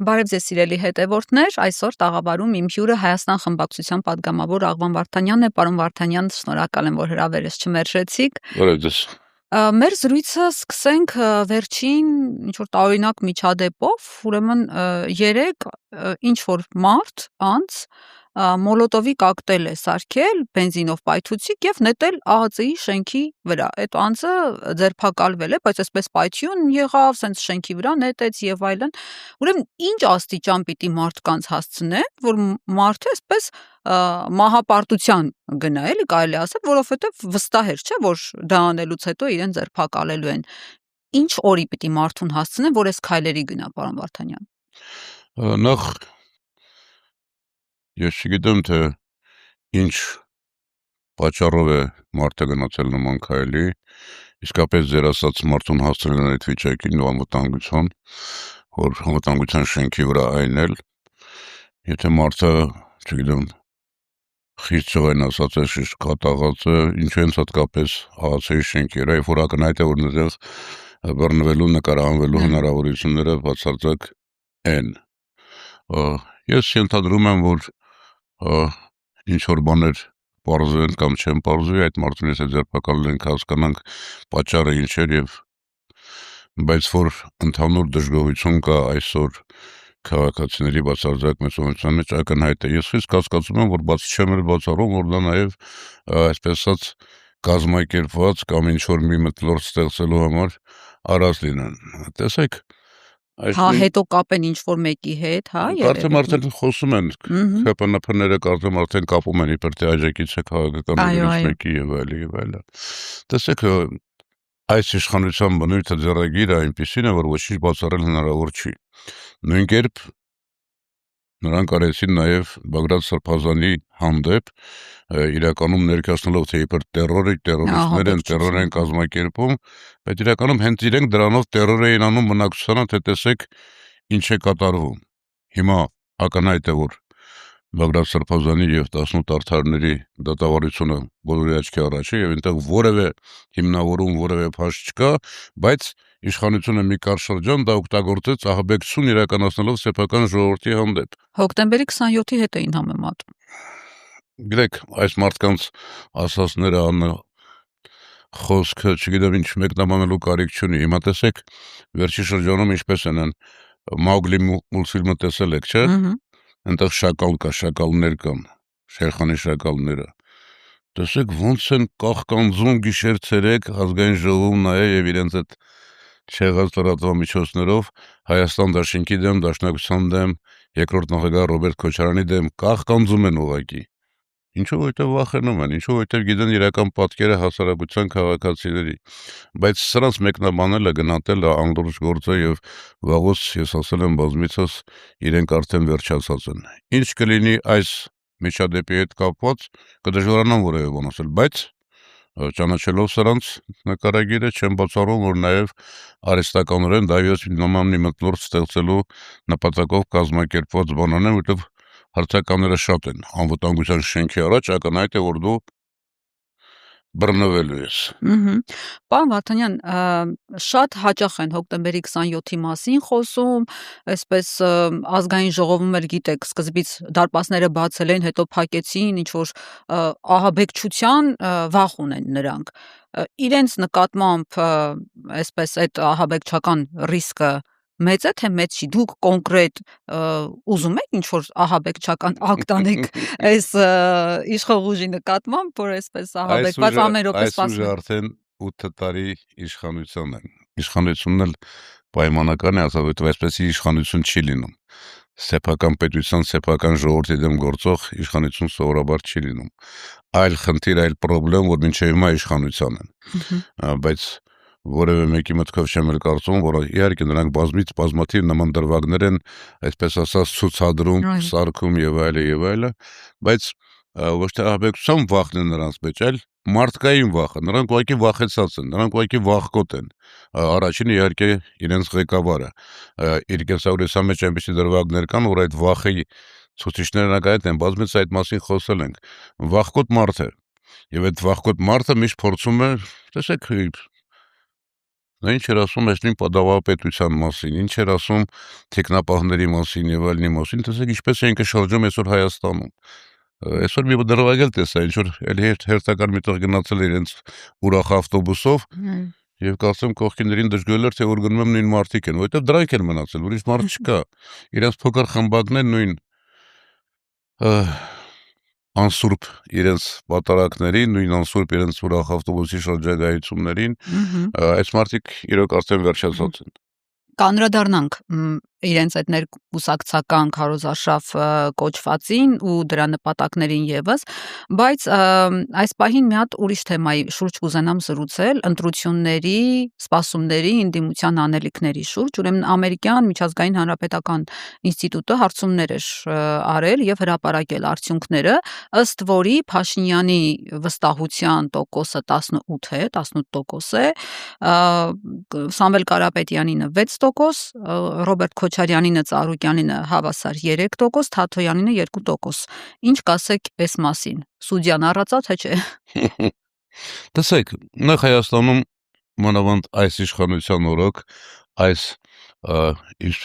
Բարև ձեզ սիրելի հետևորդներ, այսօր տաղավարում իմ հյուրը Հայաստան խմբակցության падգամավոր Աղվան Վարդանյանն է, պարոն Վարդանյան, շնորհակալ եմ, որ հրավերս չմերժեցիք։ Բարև ձեզ։ Մեր զրույցը սկսենք վերջին ինչ-որ տարօրինակ միջադեպով, ուրեմն երեկ ինչ-որ մարդ անց մոլոտովի կոկտեյլ է սարքել բենզինով պայթուցիկ եւ նետել ԱԱԾ-ի շենքի վրա։ Այդ անձը ձերբակալվել է, բայց այսպես պայթյուն եղավ, սենց շենքի վրա նետեց եւ այլն։ Ուրեմն ինչ աստիճան պիտի մարդկանց հասցնեն, որ մարդը այսպես մահապարտության գնա, էլի կարելի ասել, որովհետեւ վստահ էր, չէ, որ դա անելուց հետո իրեն ձերբակալելու են։ Ինչ օրի պիտի մարդուն հասցնեն, որ այս քայլերի գնա, պարոն Վարդանյան։ Նախ ես չգիտեմ, թե ինչ պատճառով է մարդը գնացել նման քայլի, իսկապես ձեր ասած մարդուն հասցրել են այդ վիճակին ու անվտանգության, որ անվտանգության շենքի վրա այնել, եթե մարդը, չգիտեմ, խիստ ծովային ասած է, շիշտ կատաղած է, ինչու հենց հատկապես ԱԱՑ-ի շենքի վրա, երբ որ ակնհայտ է, որ նրանց բռնվելու, նկարահանվելու հնարավորությունները բացարձակ են։ Ես ենթադրում եմ, որ ինչ որ բաներ պարզվեն կամ չեն պարզվի, այդ մարդուն եթե ձերբակալել ենք հասկանանք պատճառը ինչ էր եւ բայց որ ընդհանուր դժգոհություն կա այսօր քաղաքացիների բացարձակ մեծության մեջ ակնհայտ է։ Ես խիստ կասկածում եմ, որ բացի չեմ էլ բացառում, որ դա նաեւ այսպես ասած կազմակերպված կամ ինչ որ մի մթնոլորտ ստեղծելու համար արած լինեն։ Տեսեք, Հա, հետո կապեն ինչ-որ մեկի հետ, հա, Կարծեմ արդեն խոսում են, ՀՊՆՓ-ները կարծեմ արդեն կապում են իբր թե աջակից է քաղաքականներից մեկի եւ այլն։ Տեսեք, այս իշխանության բնույթը ձեռագիրը այնպիսին է, որ ոչինչ բացառել հնարավոր չի։ Նույն կերպ նրանք արեցին նաեւ Բագրատ Սրբազանի հանդեպ իրականում ներկայացնելով թե իբր տերորիստներ են, տերոր են կազմակերպում, բայց իրականում հենց իրենք դրանով տերոր էին անում բնակչությանը, թե տեսեք ինչ է կատարվում։ Հիմա ակնհայտ է, որ Բագրատ Սրբազանի եւ 18 արդարների դատավարությունը բոլորի աչքի առաջ է եւ այնտեղ որևէ հիմնավորում, որևէ փաստ չկա, բայց իշխանությունը մի կարճ շրջան դա օգտագործեց ահաբեկցություն իրականացնելով սեփական ժողովրդի հանդեպ։ Հոկտեմբերի 27-ի հետ էին համեմատում։ Գիտեք, այս մարդկանց ասածները խոսքը, չգիտեմ ինչ մեկնաբանելու կարիք չունի։ Հիմա տեսեք, վերջի շրջանում ինչպես են Մաուգլի մուլտֆիլմը տեսել եք, չէ՞։ Այնտեղ շակալ կա, շակալներ կան, Շերխանի շակալները։ Տեսեք ոնց են կաղկանձում գիշեր-ցերեկ ազգային ժողովում նայե եւ իրենց այդ չեղած լրատվամիջոցներով Հայաստան դաշինքի դեմ, Դաշնակցության դեմ, երկրորդ նախագահ Ռոբերտ Քոչարյանի դեմ կաղկանձում են ուղղակի։ Ինչու որտեղ վախենում են, ինչու որտեղ գիտեն իրական պատկերը հասարակության քաղաքացիների, բայց սրանց մեկնաբանելը գնահատելը անդուրժ գործ է եւ վաղուց ես ասել եմ բազմիցս իրենք արդեն վերջացած են։ Ինչ կլինի այս միջադեպի հետ կապված կդժվարանամ որևէ բան ասել, բայց ճանաչելով սրանց նկարագիրը չեմ բացառում, որ նաեւ արհեստականորեն դավիճ նման մի մթնոլորտ ստեղծելու նպատակով կազմակերպված բանան են, որտեղ հարցականները շատ են, անվտանգության շենքի առաջ ակնհայտ է, որ դու բռնվելու ես։ Պարոն Վարդանյան, շատ հաճախ են հոկտեմբերի 27-ի մասին խոսում, այսպես ազգային ժողովում էլ գիտեք, սկզբից դարպասները բացել են, հետո փակեցին, ինչ որ ահաբեկչության վախ ունեն նրանք։ Իրենց նկատմամբ այսպես այդ ահաբեկչական ռիսկը մեծ է, թե մեծ չի։ Դուք կոնկրետ ուզում եք ինչ-որ ահաբեկչական ակտ անեք այս իշխող ուժի նկատմամբ, որ այսպես ահաբեկված ամեն րոպե սպասում։ Այս ուժը արդեն 8 տարի իշխանության են։ Իշխանությունն էլ պայմանական է, ասած, այսպեսի իշխանություն չի լինում։ Սեփական պետության, սեփական ժողովրդի դեմ գործող իշխանություն սովորաբար չի լինում։ Այլ խնդիր, այլ խնդրեմ, որ մինչև հիմա իշխանության են։ Բայց որևէ մեկի մտքով չեմ էլ կարծում, որ իհարկե նրանք բազմաթիվ նման դրվագներ են, այսպես ասած, ցուցադրում, սարքում եւ այլն, բայց ոչ թե ահաբեկչության վախն է նրանց մեջ, այլ մարդկային վախը։ Նրանք ուղղակի վախեցած են, նրանք ուղղակի վախկոտ են։ Առաջինը իհարկե իրենց ղեկավարը։ Իր կենսագրության մեջ այնպիսի դրվագներ կան, որ այդ վախի ցուցիչներն ակայդ են, բազմից այդ մասին խոսել ենք։ Վախկոտ մարդ է։ Եվ այդ վախկոտ մարդը միշտ փորձում է, տեսեք, Նա ինչ էր ասում այս նույն պատվապետության մասին, ինչ էր ասում թեկնապահների մասին եւ այլնի մասին, տեսեք ինչպես են կշրջում այսօր Հայաստանում։ Այսօր մի դրվագել տեսա, ինչ որ էլի հերթական միտեղ գնացել իրենց ուրախ ավտոբուսով եւ կարծեմ կողքիներին դժգոհել էր, թե որ գնում եմ նույն մարդիկ են, որովհետեւ դրանք են մնացել, ուրիշ մարդ չկա։ Իրենց փոքր խմբակներ նույն անսուրբ իրենց պատարակներին, նույն անսուրբ իրենց ուրախ ավտոբուսի շրջագայություններին, այս մարդիկ իրոք արդեն վերջացած են։ Կանրադառնանք իրենց այդ ներկուսակցական քարոզարշավ կոչվածին ու դրա նպատակներին եւս, բայց այս պահին մի հատ ուրիշ թեմայի շուրջ կուզենամ զրուցել, ընտրությունների, սպասումների, ընդդիմության անելիքների շուրջ, ուրեմն ամերիկյան միջազգային հանրապետական ինստիտուտը հարցումներ էր արել եւ հրապարակել արդյունքները, ըստ որի Փաշինյանի վստահության տոկոսը 18 է, 18% է, Սամվել Կարապետյանինը 6%, Ռոբերտ Քոչարյանինը, Ծառուկյանինը հավասար 3%, Թաթոյանինը 2%։ Ինչ կասեք այս մասին։ Սուդյան առածա թե չէ։ Տեսեք, նախ Հայաստանում մանավանդ այս իշխանության օրոք, այս իր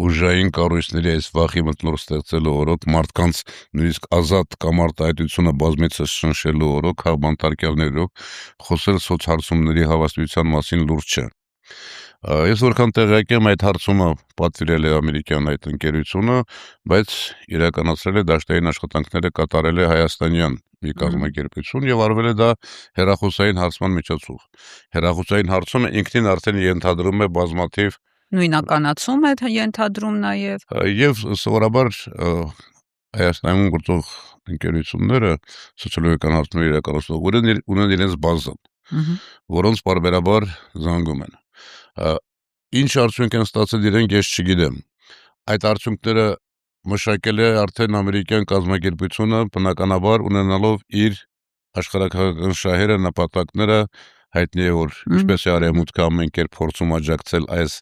ուժային կառույցների այս վախի մթնոլորտ ստեղծելու օրոք, մարդկանց նույնիսկ ազատ կամ արտահայտությունը բազմիցս շնշելու օրոք, բանտարկյալներով խոսել սոցհարցումների հավաստիության մասին լուրջ չէ։ Ես որքան տեղյակ եմ, այդ հարցումը պատվիրել է ամերիկյան այդ ընկերությունը, բայց իրականացրել է դաշտային աշխատանքները կատարել է հայաստանյան մի կազմակերպություն եւ արվել է դա հեռախոսային հարցման միջոցով։ Հեռախոսային հարցումը ինքնին արդեն ենթադրում է բազմաթիվ նույնականացում է ենթադրում նաեւ եւ սովորաբար Հայաստանում գործող ընկերությունները սոցիալական հարցումների իրականացնող ունեն իրենց բազան, որոնց պարբերաբար զանգում են։ Ինչ արդյունք են ստացել իրենք, ես չգիտեմ։ Այդ արդյունքները մշակել է արդեն ամերիկյան կազմակերպությունը, բնականաբար ունենալով իր աշխարհակաղակական շահերը, նպատակները, հայտնի է, որ ինչպես է արևմուտքը ամեն կերպ փորձում աջակցել այս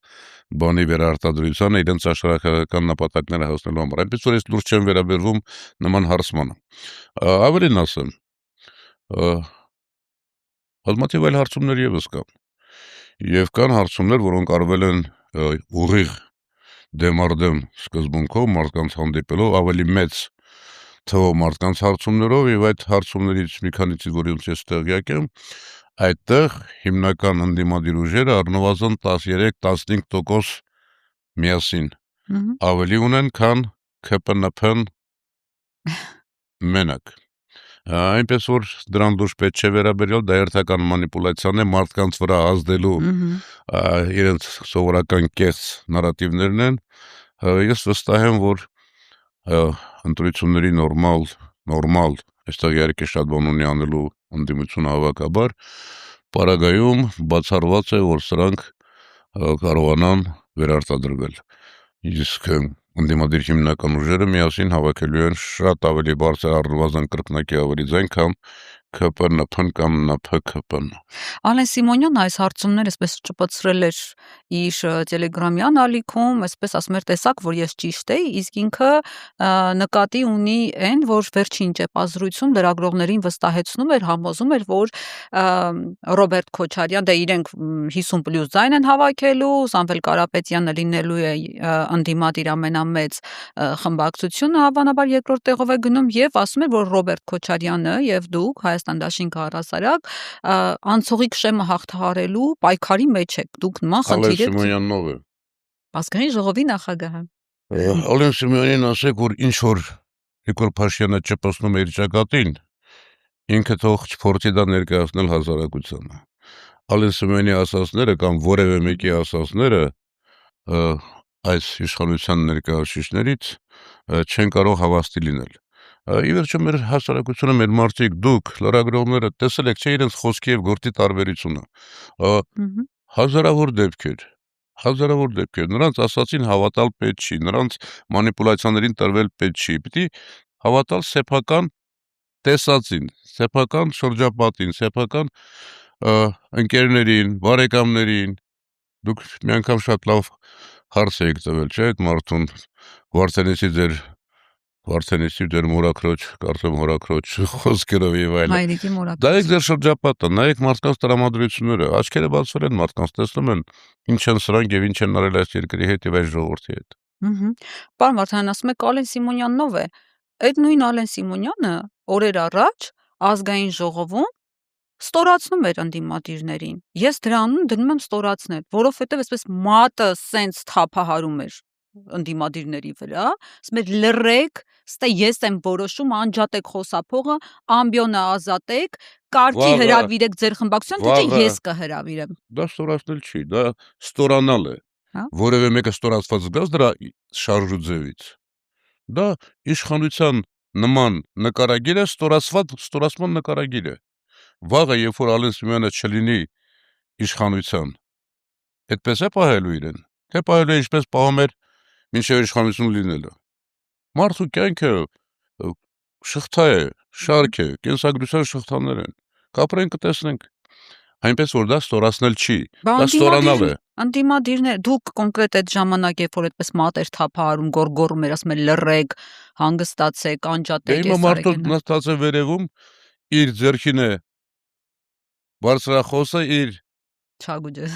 բանի վերարտադրությանը իրենց աշխարհակաղակական նպատակները հասնելու համար։ Այնպես որ ես լուրջ չեմ վերաբերվում նման հարցմանը։ Ավելին ասեմ, բազմաթիվ այլ հարցումներ եւս կան։ Եվ կան հարցումներ, որոնք արվել են ուղիղ դեմարդեմ սկզբունքով մարդկանց հանդիպելով ավելի մեծ թվով մարդկանց հարցումներով եւ այդ հարցումներից մի քանիցից որոնց ես տեղյակ եմ, այդտեղ հիմնական ընդդիմադիր ուժերը առնվազն 13-15% միասին ավելի ունեն, քան ՔՊՆՓ-ն մենակ։ Այնպես որ դրան դուրս պետք չէ վերաբերել, դա երթական մանիպուլյացիան է մարդկանց վրա ազդելու իրենց սովորական կեղծ նարատիվներն են։ Ես վստահ եմ, որ ընտրությունների նորմալ, այստեղ իհարկե շատ բան ունի անելու ընդդիմությունը հավաքաբար, պարագայում բացառված է, որ սրանք կարողանան վերարտադրվել։ Իսկ ընդդիմադիր հիմնական ուժերը միասին հավաքելու են շատ ավելի բարձր առնվազն կրկնակի ավելի ձայն, քան ՔՊՆՓ-ն կամ ՆՓՔՊ-ն։ Ալեն Սիմոնյանն այս հարցումները այսպես ճպցրել էր իր տելեգրամյան ալիքում, այսպես ասում էր, տեսակ, որ ես ճիշտ էի, իսկ ինքը նկատի ունի այն, որ վերջին ճեպազրույցում լրագրողներին վստահեցնում էր, համոզում էր, որ Ռոբերտ Քոչարյան, դե իրենք 50+ ձայն են հավաքելու, Սամվել Կարապետյանը լինելու է ընդդիմադիր ամենամեծ խմբակցությունը, հավանաբար երկրորդ տեղով է գնում եւ ասում է, որ Ռոբերտ Քոչարյանը եւ դուք Հայաստան դաշինքը առասարակ անցողիկ շեմը հաղթահարելու պայքարի մեջ եք, դուք նման խնդիր եք։ Ալեն Սիմոնյանն ով է։ Ազգային ժողովի նախագահը։ Ալեն Սիմոնյանին ասեք, որ ինչ որ Նիկոլ Փաշինյանը ճպցնում է իր ճակատին, ինքը թող չփորձի դա ներկայացնել հասարակությանը։ Ալեն Սիմոնյանի ասածները կամ որևէ մեկի ասածները այս իշխանության ներկայացուցիչներից չեն կարող հավաստի լինել։ Ի վերջո մեր հասարակությունը, մեր մարդիկ, դուք լրագրողները տեսել եք, չէ՞ իրենց խոսքի եւ գործի տարբերությունը։ Հազարավոր դեպքեր, նրանց ասացին հավատալ պետք չի, նրանց մանիպուլյացիաներին տրվել պետք չի, պիտի հավատալ սեփական տեսածին, սեփական շրջապատին, սեփական ընկերներին, բարեկամներին։ Դուք մի անգամ շատ լավ հարց եք տվել, չէ՞, այդ մարդուն Վարդենիսի ձեր Վարդենիսի դեր մորակրոջ, կարծեմ հորակրոջ խոսքերով եւ այլն։ Հայրիկի մորակրոջ։ Դա եք ձեր շրջապատը, նայեք մարդկանց տրամադրությունները, աչքերը բացվել են մարդկանց, տեսնում են ինչ են սրանք եւ ինչ են արել այս երկրի հետ եւ այս ժողովրդի հետ։ Պարոն Վարդանյան, ասում եք Ալեն Սիմոնյանն ով է։ Այդ նույն Ալեն Սիմոնյանը օրեր առաջ ազգային ժողովում ստորացնում էր ընդդիմադիրներին։ Ես դրանում դնում եմ ստորացնել, որովհետև այսպես մատը սենց թափահարում էր ընդդիմադիրների վրա, ասում էր լռեք, ստե ես եմ որոշում, անջատեք խոսափողը, ամբիոնը ազատեք, կարգի հրավիրեք ձեր խմբակցության, թե չէ ես կհրավիրեմ։ Դա ստորացնել չի, դա ստորանալ է։ Որևէ մեկը ստորացված զգաց դրա շարժու ձևից։ Դա իշխանության նման նկարագիր է, ստորացման նկարագիր է։ Վաղը, երբ որ Ալեն Սիմոնյանը չլինի իշխանության, այդպես է պահելու իրեն, թե պահելու է ինչպես պահում էր մինչև իշխանություն լինելը։ Մարդու կյանքը շղթա է, շարք է, կենսագրության շղթաներ են։ Կապրենք կտեսնենք։ Այնպես որ դա ստորացնել չի, դա ստորանալ է։ Ընդդիմադիրներ, դուք կոնկրետ այդ ժամանակ, երբ որ այդպես մատեր թափահարում, գորգորում էր, ասում էր լռեք, հանգստացեք, անջատեք, այս մարդը նստած է վերևում, իր ձեռքին է բարձրախոսը, իր չագուջը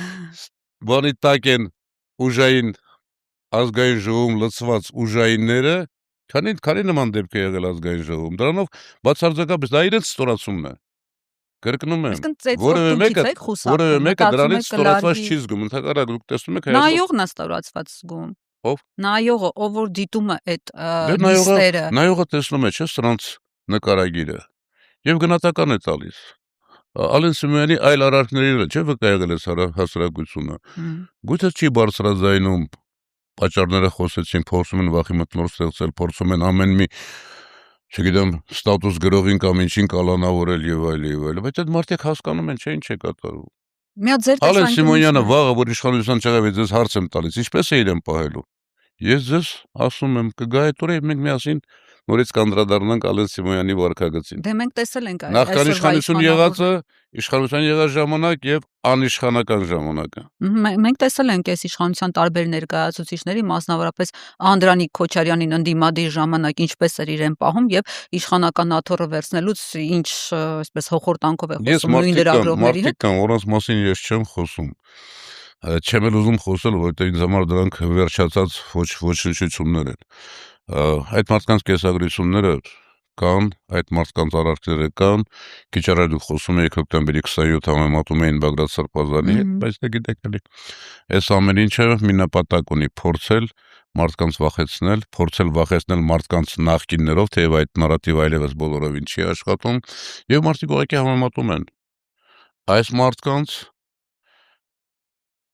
բանի տակ են ուժային ազգային ժողովում լցված ուժայինները, քանի նման դեպք է եղել ազգային ժողովում, դրանով բացարձակապես դա իրենց ստորացումն է։ Կրկնում եմ, որևէ մեկը դրանից ստորացված չի զգում, ընդհակառակ դուք տեսնում եք նայողն է ստորացված զգում։ Ով? Նայողը, ով որ դիտում է այդ լիստերը։ Նայողը տեսնում է, չէ՞, սրանց նկարագիրը եւ գնահատական է տալիս։ Ալեն Սիմոնյանի այլ արարքների չէ՞ վկա եղել է հասարակությունը։ Գուցե չի բարձրաձայնում, պատճառները խոսեցին, փորձում են վախի մթնոլորտ ստեղծել, փորձում են ամեն մի, չգիտեմ, ստատուս գրողին կամ ինչին կալանավորել եւ այլ, բայց այդ մարդիկ հասկանում են, չէ՞ ինչ է կատարվում։ Ալեն Սիմոնյանը վաղը որ իշխանության չեղավ, ես հարց եմ տալիս, ինչպես է իրեն պահելու։ Ես ձեզ ասում եմ, կգա այդ օրը եւ մենք միասին նորից կանդրադառնանք Ալեն Սիմոնյանի վարքագծին։ Դե մենք տեսել ենք այս նախքան իշխանություն եղածը, իշխանության եղած ժամանակ եւ անիշխանական ժամանակը։ Մենք տեսել ենք այս իշխանության տարբեր ներկայացուցիչների, մասնավորապես Անդրանիկ Քոչարյանին ընդդիմադիր ժամանակ ինչպես էր իրեն պահում եւ իշխանական աթոռը վերցնելուց ինչ այսպես հոխորտանքով է խոսում նույն լրագրողների հետ։ Մարդիկ կան, որոնց մասին ես չեմ խոսում։ Չեմ էլ ուզում խոսել, որովհետեւ ինձ համար դրանք վերջացած ոչնչություններ են։ Այդ մարդկանց կեսագրությունները կան, այդ մարդկանց արարքները կան, քիչ առաջ դուք խոսում եք հոկտեմբերի 27 համեմատում էին Բագրատ Սրբազանի հետ, բայց դե գիտեք էլի, այս ամեն ինչը մի նպատակ ունի՝ փորձել մարդկանց վախեցնել, փորձել վախեցնել մարդկանց նախկիններով, թեև այդ նարատիվը այլևս բոլորովին չի աշխատում, եւ մարդիկ ուղղակի համեմատում են այս մարդկանց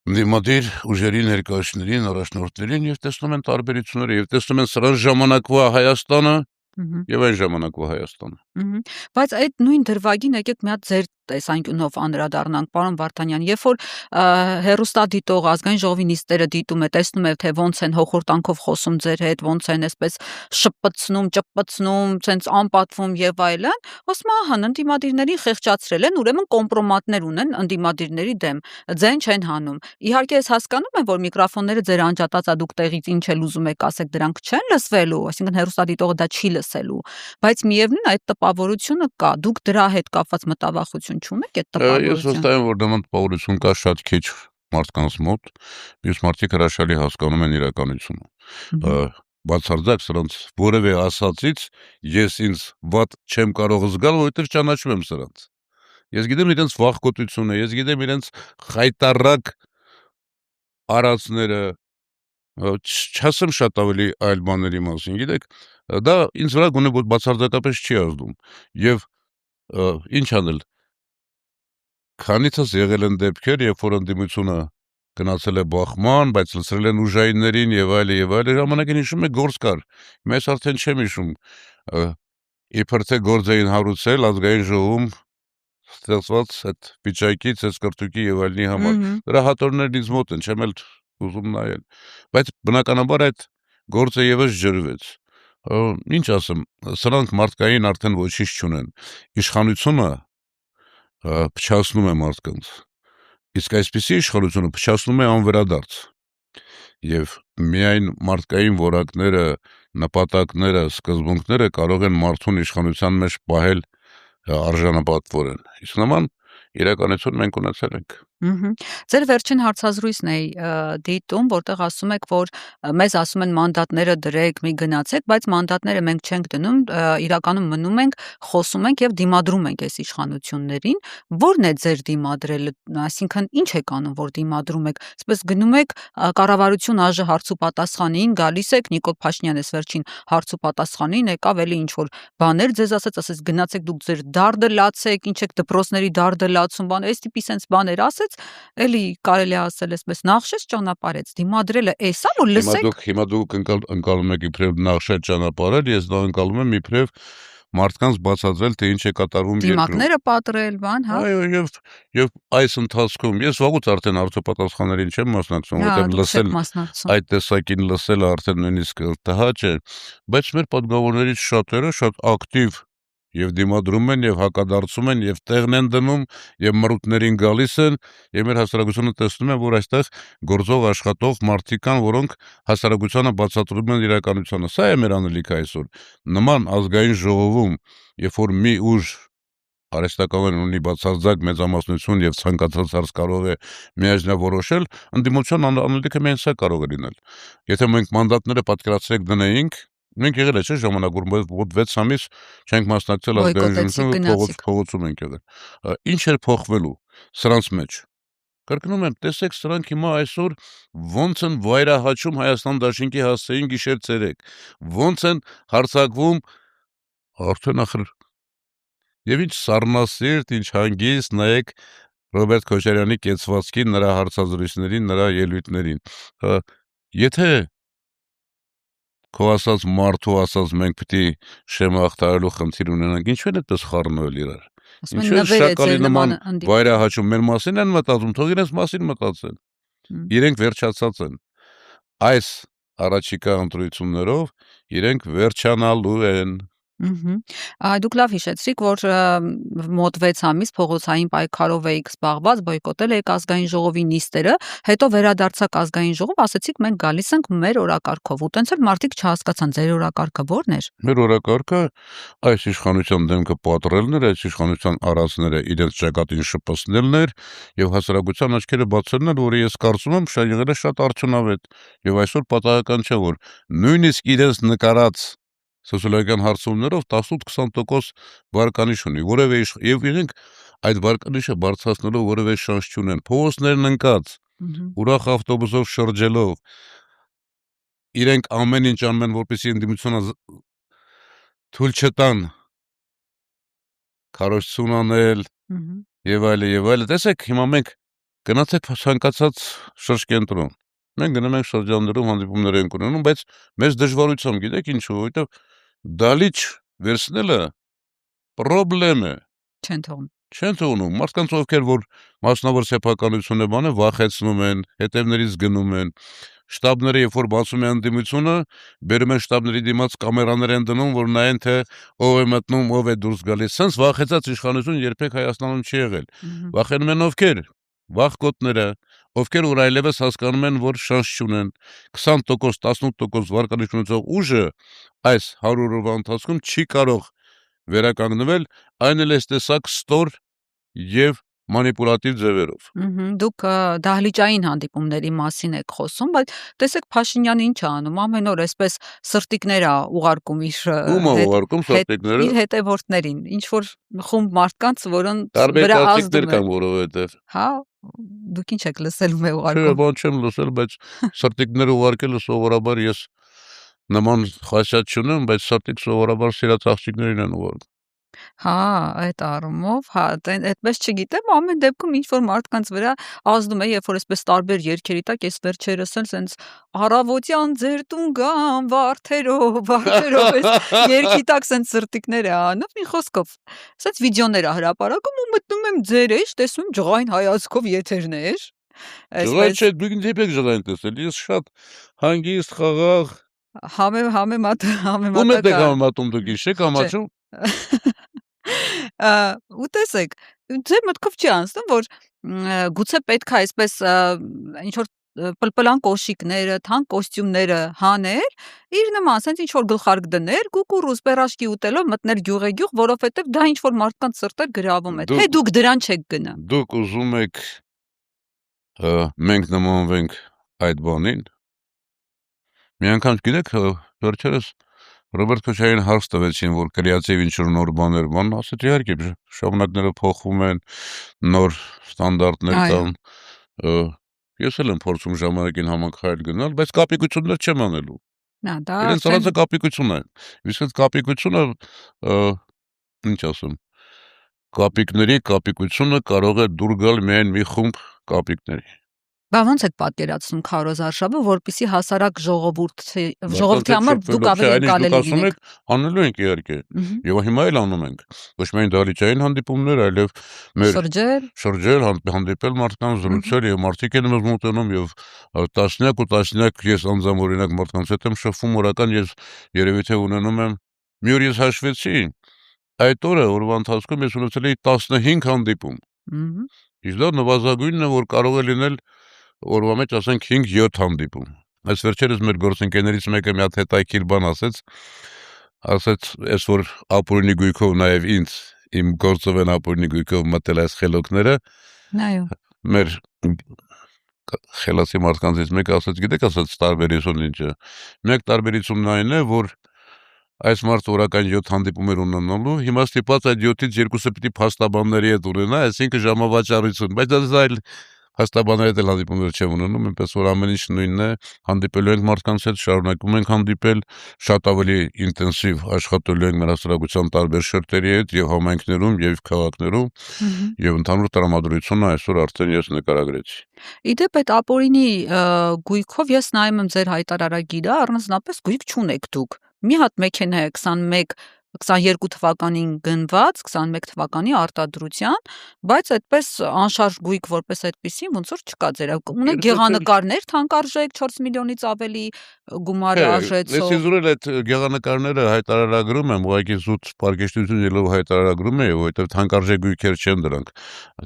ընդդիմադիր ուժերի ներկայացուցիչներին, առաջնորդներին եւ տեսնում են տարբերությունները եւ տեսնում են սրանց ժամանակվա Հայաստանը եւ այն ժամանակվա Հայաստանը։ Բայց այդ նույն դրվագին եկեք մի հատ ձեր տեսանկյունով անդրադառնանք, պարոն Վարդանյան, երբ որ հեռուստադիտող ազգային ժողովի նիստերը դիտում է, տեսնում է, թե ոնց են հոխորտանքով խոսում ձեր հետ, ոնց են այսպես շպցնում, ճպցնում, ցենց անպատվում եւ այլն, ասում է, ահա, ընդդիմադիրներին խեղճացրել են, ուրեմն կոմպրոմատներ ունեն ընդդիմադիրների դեմ, ձեն չեն հանում։ Իհարկե ես հասկանում եմ, որ միկրոֆոնները ձեր անջատած է, դուք տեղից ինչ էլ ուզում եք ասեք, դրանք չեն լսվելու, այսինքն հեռուստադիտողը դա չի լսելու, բայց միևնույն այդ տպավորությունը կա, դուք դրա հետ կապված մտավախություն չունեք այդ տպավորությունը։ Ես վստահ եմ, որ նման տպավորություն կա շատ քիչ մարդկանց մոտ, մյուս մարդիկ հրաշալի հասկանում են իրականությունը։ Բացարձակ սրանց որևէ ասածից ես ինձ վատ չեմ կարող զգալ, որովհետև ճանաչում եմ սրանց։ Ես գիտեմ իրենց վախկոտությունը, ես գիտեմ իրենց խայտառակ արածները, չասեմ շատ ավելի այլ բաների մասին, գիտեք, դա ինձ վրա գոնե բացարձակապես չի ազդում։ Եվ ինչ անել, քանիցս եղել են դեպքեր, երբ որ ընդդիմությունը գնացել է բախման, բայց լցրել են ուժայիններին եւ այլ, ժամանակին հիշում եք գործ կար, մեզ արդեն չեմ հիշում, իբր թե գործ էին հարուցել ազգային ժողովում ստեղծված այդ վիճակից, այս կրթուկի եւ այլնի համար։ Դրա հատորներն ինձ մոտ են, չեմ էլ ուզում նայել, բայց բնականաբար այդ գործը եւս ջրվեց։ Ինչ ասեմ, սրանք մարդկային արդեն ոչինչ չունեն։ Իշխանությունը փչացնում է մարդկանց։ Իսկ այսպիսի իշխանությունը փչացնում է անվերադարձ։ եւ միայն մարդկային որակները, նպատակները, սկզբունքները կարող են մարդուն իշխանության մեջ պահել արժանապատվորեն։ Իսկ նման իրականություն մենք ունեցել ենք։ Ձեր վերջին հարցազրույցն էի դիտում, որտեղ ասում եք, որ մեզ ասում են մանդատները դրեք, մի գնացեք, բայց մանդատները մենք չենք դնում, իրականում մնում ենք, խոսում ենք եւ դիմադրում ենք այս իշխանություններին։ Ո՞րն է ձեր դիմադրելը, այսինքն ինչ եք անում, որ դիմադրում եք։ Այսպես գնում եք կառավարություն ԱԺ հարց ու պատասխանին, գալիս եք Նիկոլ Փաշինյանն էս վերջին հարց ու պատասխանին եկավ էլի ինչ որ բաներ ձեզ ասեց գնացեք դուք ձեր դարդը լացեք, ինչ եք դպրոցների դարդը լացում, բան, այս տիպի sense բաներ ասեց, էլի կարելի է ասել այսպես նախշեց ճանապարհեց, դիմադրելը էսա որ լսեք։ Հիմա դուք ընկալում եք իբրև նախշեց ճանապարհել, ես դա ընկալում եմ իբրև մարդկանց բացատրել, թե ինչ է կատարվում երկրում։ Դիմակները պատրել, բան, հա։ Այո, եւ այս ընթացքում ես վաղուց արդեն հարցոպատասխաններին չեմ մասնակցում, որտեղ լսել այդ տեսակին լսելը արդեն նույնիսկ տհաճ է, բայց մեր պատգամավորներից շատերը շատ ակտիվ եւ դիմադրում են եւ հակադարձում են եւ տեղն են դնում եւ մռութներին գալիս են եւ մեր հասարակությունը տեսնում է, որ այստեղ գործող աշխատող մարդիկ կան, որոնք հասարակությանը բացատրում են իրականությունը։ Սա է մեր անելիքը այսօր։ Նման ազգային ժողովում, երբ որ մի ուժ արհեստականորեն ունի բացարձակ մեծամասնություն եւ ցանկացած հարց կարող է միաժամանակ որոշել, ընդդիմության անելիքը միայն սա կարող է լինել։ Եթե մենք մանդատները պատկերացրեք դնեինք, մենք եղել է չէ ժամանակ, որ 6 ամիս չենք մասնակցել ազգային ժողովին, փողոցում ենք եղել։ Ինչ էր փոխվելու սրանց մեջ։ Կրկնում եմ, տեսեք, սրանք հիմա այսօր ոնց են վայրահաչում Հայաստան դաշինքի հասցեին գիշեր-ցերեկ, ոնց են հարձակվում արդեն ախր եւ ինչ սառնասիրտ, ինչ հանգիստ, նայեք Ռոբերտ Քոչարյանի կեցվածքին, նրա հարցազրույցներին, նրա ելույթներին։ Եթե քո ասած մարդու ասած մենք պիտի շեմը ախտարելու խնդիր ունենանք, ինչու են այդպես խառնվել իրար։ Ինչու է շակալի նման վայրահաչում մեր մասին են մտածում, թող իրենց մասին մտածեն։ Իրենք վերջացած են։ Այս առաջիկա ընտրություններով իրենք վերջանալու են։ Դուք լավ հիշեցրիք, որ մոտ 6 ամիս փողոցային պայքարով էիք զբաղված, բոյկոտել էիք ազգային ժողովի նիստերը, հետո վերադարձաք ազգային ժողով, ասացիք մենք գալիս ենք մեր օրակարգով, ու տենց էլ մարդիկ չհասկացան ձեր օրակարգը ո՞րն էր։ Մեր օրակարգը այս իշխանության դեմքը պատռելն էր, այս իշխանության արածները իրենց ճակատին շպցնելն էր եւ հասարակության աչքերը բացելն էր, որը ես կարծում եմ եղել է շատ արդյունավետ եւ այսօր պատահական չէ, որ նույնիսկ իրենց նկարած սոցիալական հարցումներով 18-20% վարկանիշ ունի, որևէ եւ իրենք այդ վարկանիշը բարձրացնելով որևէ շանս չունեն։ Փողոցներն ընկած, ուրախ ավտոբուսով շրջելով, իրենք ամեն ինչ անում են, որպեսզի ընդդիմությունը թույլ չտան քարոզություն անել եւ այլն։ Տեսեք, հիմա մենք գնացեք ցանկացած շրջկենտրոն։ Մենք գնում ենք շրջաններում հանդիպումներ ենք ունենում, բայց մեծ դժվարությամբ, գիտեք ինչու, որովհետեւ դալիճ վերցնելը պրոբլեմ է։ Չեն թողնում։ Մարդկանց ովքեր որ մասնավոր սեփականություն է բանը վախեցնում են, հետևներից գնում են։ Շտաբները երբ որ բացում է ընդդիմությունը, բերում են շտաբների դիմաց կամերաներ են դնում, որ նայեն թե ով է մտնում, ով է դուրս գալիս։ Սենց վախեցած իշխանություն երբեք Հայաստանում չի եղել։ Վախենում են ովքեր։ Վախկոտները, ովքեր որ այլևս հասկանում են, որ շանս չունեն։ 20%, 18% վարկանիշ ունեցող ուժը այս 100 օրվա ընթացքում չի կարող վերականգնվել, այն էլ էս տեսակ ստոր եւ մանիպուլատիվ ձևերով։ Դուք դահլիճային հանդիպումների մասին եք խոսում, բայց տեսեք Փաշինյանը ինչ է անում, ամեն օր այսպես սրտիկներ է ուղարկում իր հետևորդներին, ինչ որ խումբ մարդկանց, որոնց վրա ազդում է։ Որովհետեւ հա, դուք ինչ եք լսել ու ուղարկում։ Չէ, բան չեմ լսել, բայց սրտիկներ ուղարկելը սովորաբար ես նման խասյատ չունեմ, բայց սրտիկ սովորաբար սիրած աղջիկներին են ուղարկում։ Հա, այդ առումով, հա, այդպես չգիտեմ, ամեն դեպքում ինչ որ մարդկանց վրա ազդում է, երբ որ այսպես տարբեր երգերի տակ ես վերջերս էլ սենց առավոտյան ձեր տուն գամ վարդերով այս երգի տակ սենց սրտիկներ է անում, մի խոսքով, սենց վիդեոներ է հրապարակում ու մտնում եմ ձեր էջ, տեսնում ջղային հայացքով եթերներ։ Ջղային չէ, դուք ինձ եք ջղային տեսել, ես շատ հանգիստ խաղաղ համեմատական։ Ում եք համեմատում դուք ինչ եք համաչում։ Ու տեսեք, ձեր մտքով չի անցնում, որ գուցե պետք է այսպես ինչ որ պլպլան կոշիկները, թանկ կոստյումները հաներ, իր նման ասենց ինչ որ գլխարկ դներ, կուկուռուզ պերաշկի ուտելով մտներ գյուղ, որովհետև դա ինչ որ մարդկանց սրտեր գրավում է։ Թե դուք դրան չեք գնա։ Դուք ուզում եք մենք նմանվենք այդ բանին։ Մի անգամ գիտեք, վերջերս Ռոբերտ Քոչարյանին հարց տվեցին, որ կրիատիվ ինչ-որ նոր բաներ բան, ասեց իհարկե ժամանակները փոխվում են, նոր ստանդարտներ կան, ես էլ եմ փորձում ժամանակին համակայել գնալ, բայց կապիկություններ չեմ անելու։ Իրենց առածը կապիկություն է, իսկ այդ կապիկությունը, ինչ ասեմ, կապիկների կապիկությունը կարող է դուր գալ միայն մի խումբ կապիկների։ Բա ոնց եք պատկերացնում Քարոզ Արշավը, որպեսզի հասարակ ժողովրդի համար դուք ավելի ընկալելի լինեք։ Անելու ենք իհարկե, եւ հիմա էլ անում ենք։ Ոչ միայն դահլիճային հանդիպումներ, այլև մեր շրջել, հանդիպել մարդկանց, զրուցել, եւ մարդիկ են մեզ մոտենում, եւ տասնյակ ու տասնյակ ես անձամբ օրինակ մարդկանց հետ եմ շփվում, օրական ես երևի թե ունենում եմ, մի օր ես հաշվեցի, այդ օրը օրվա ընթացքում ես ունեցել էի 15 հանդիպում։ Իսկ դա նվազագույնն է, որ կարող է լինել օրվա մեջ ասենք 5-7 հանդիպում։ Այս վերջերս մեր գործընկերներից մեկը մի հատ հետաքրքիր բան ասեց, այս որ ապօրինի գույքով նաև ինձ իմ գործով են ապօրինի գույքով մտել այս խելոքները։ Այո։ Մեր խելացի մարդկանցից մեկը ասեց, գիտեք, ասեց տարբերությունն ինչ է։ Մեկ տարբերությունն այն է, որ այս մարդը օրական 7 հանդիպումներ ունենալու, հիմա ստիպված այդ 7-ից 2-ը պիտի փաստաբանների հետ ունենա, այսինքն ժամավաճառություն, բայց դա այլ փաստաբանների հետ հանդիպումներ չեմ ունենում, այնպես որ ամեն ինչ նույնն է, հանդիպելու ենք մարդկանց հետ, շարունակում ենք հանդիպել, շատ ավելի ինտենսիվ աշխատելու ենք մեր հասարակության տարբեր շերտերի հետ եւ համայնքներում եւ քաղաքներում եւ ընդհանուր տրամադրությունը այսօր արդեն ես նկարագրեցի։ Իդեպ այդ ապօրինի գույքով ես նայում եմ ձեր հայտարարագիրը, առանձնապես գույք չունեք դուք։ Մի հատ մեքենա է 22 թվականին գնված, 21 թվականի արտադրության, բայց այդպես անշարժ գույք որպես այդպեսի ոնց որ չկա ձեր։ Ունեք գեղանկարներ թանկարժեք 4 միլիոնից ավելի գումար արժեցող։ Ես իզուր այդ գեղանկարները հայտարարագրում եմ, ուղղակի զուտ պարկեշտություն ելով հայտարարագրում եմ, որովհետև թանկարժեք գույքեր չեն դրանք։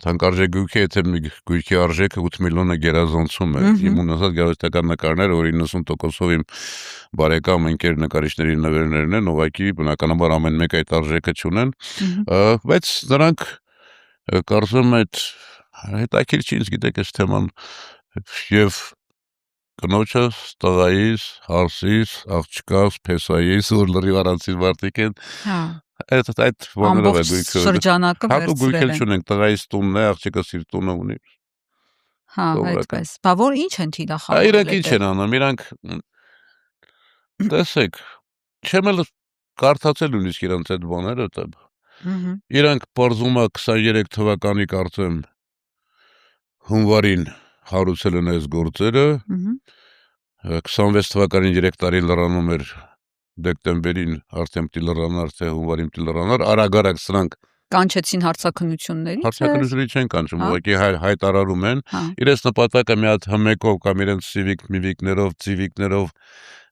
Թանկարժեք գույքը, եթե մի գույքի արժեքը 8 միլիոնը գերազանցում է։ Իմ ունեցած գեղարվեստական նկարները, որ 90%-ով իմ բարեկամ ընկեր նկարիչների նվերներն են, ուղղակի բնականաբար ամեն մեկ այդ արժեքը չունեն, բայց նրանք կարծում այդ հետաքրքիր չի, ինձ գիտեք, այս թեման եւ կնոջս, տղայիս, հարսիս, աղջկաս, փեսայիս, որ լրիվ առանցին մարդիկ են, այդ բաներով է գույքը։ Շրջանակը հատուկ գույքեր չունենք, տղայիս տունն է, աղջիկս իր տունը ունի։ Հա, այդպես։ Բա որ ինչ են թիրախավորել։ Իրանք ինչ են անում, իրանք տեսեք, չեմ էլ կարդացել նույնիսկ իրանց այդ բաները, իրանք պարզում է 23 թվականի կարծեմ հունվարին հարուցել են այս գործերը, 26 թվականին 3 տարի լրանում էր դեկտեմբերին արդեն պիտի լրանար, թե հունվարին պիտի լրանար, արագ սրանք կանչեցին հարցաքննությունների։ Հարցաքննությունների չեն կանչում, ուղղակի հայտարարում են, իրենց նպատակը մի հատ հմեկով կամ իրենց ծիվիկներով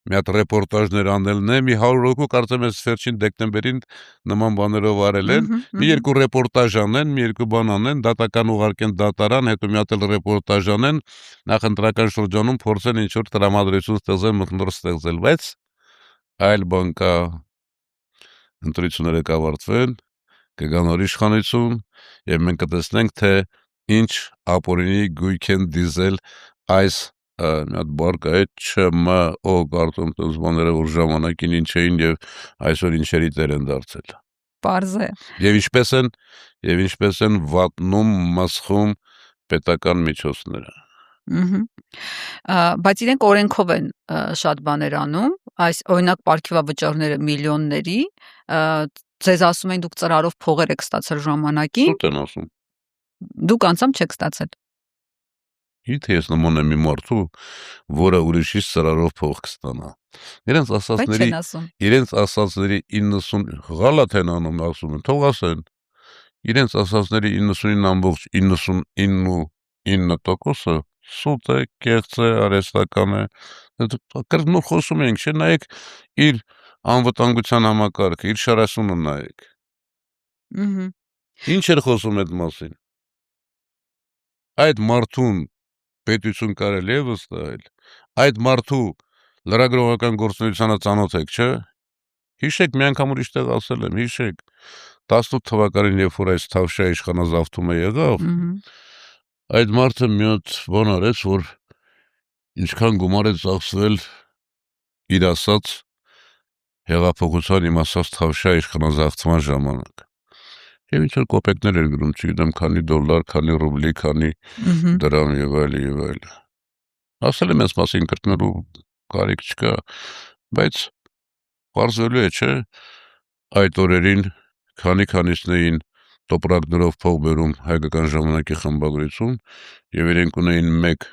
մի հատ ռեպորտաժներ անելն է, մի 100 հոգու կարծեմ ես վերջին դեկտեմբերին նման բաներով արել են, մի երկու ռեպորտաժ անեն, մի երկու բան անեն, դատական ուղարկեն դատարան, հետո մի հատ էլ ռեպորտաժ անեն, նախընտրական շրջանում փորձեն ինչ որ տրամադրություն ստեղծել, մթնոլորտ ստեղծել, բայց այլ բան կա, ընտրությունները կավարտվեն, կգան նոր իշխանություն եւ մենք կտեսնենք թե ինչ ապօրինի գույք են դիզել այս մի հատ բառ կա է ՉՄՕ կարծում տես բաները որ ժամանակին ինչ էին եւ այսօր ինչերի տեր են դարձել։ Պարզ է։ Եվ ինչպես են վատնում, մսխում պետական միջոցները։ Բայց իրենք օրենքով են շատ բաներ անում, այս օրինակ պարգևավճարները միլիոնների, ձեզ ասում են դուք ծրարով փողեր եք ստացել ժամանակին։ Սուտ են ասում։ Դուք անձամբ չեք ստացել։ Եթե ես նման եմ մի մարդու, որը ուրիշից ծրարով փող կստանա։ Իրենց ասածների 90 գալատ են անում, ասում են, թող ասեն։ Իրենց ասածների 99.99%-ը սուտ է, կեղծ է, արհեստական է։ Կրկնով խոսում ենք, չէ՞, նայեք իր անվտանգության համակարգը, իր շարասունը նայեք։ Ինչ էր խոսում այդ մասին։ Այդ մարդուն պետություն կարելի է վստահել։ Այդ մարդու լրագրողական գործունեությանը ծանոթ եք, չէ՞։ Հիշեք, մի անգամ ուրիշ տեղ ասել եմ, հիշեք 18 թվականին, երբ որ այս Թավշյա իշխանազավթումը եղավ, այդ մարդը մի հատ բան արեց, որ ինչքան գումար է ծախսվել իր ասած հեղափոխության իմ ասած Թավշյա իշխանազավթման ժամանակ։ Եվ ինչ որ կոպեկներ էր գրում, չգիտեմ, քանի դոլար, քանի ռուբլի, քանի դրամ եւ այլ։ Ասել եմ այս մասին կրկնելու կարիք չկա, բայց պարզվելու է, չէ, այդ օրերին քանիսն էին տոպրակներով փող բերում Հայկական ժամանակի խմբագրություն եւ իրենք ունեին մեկ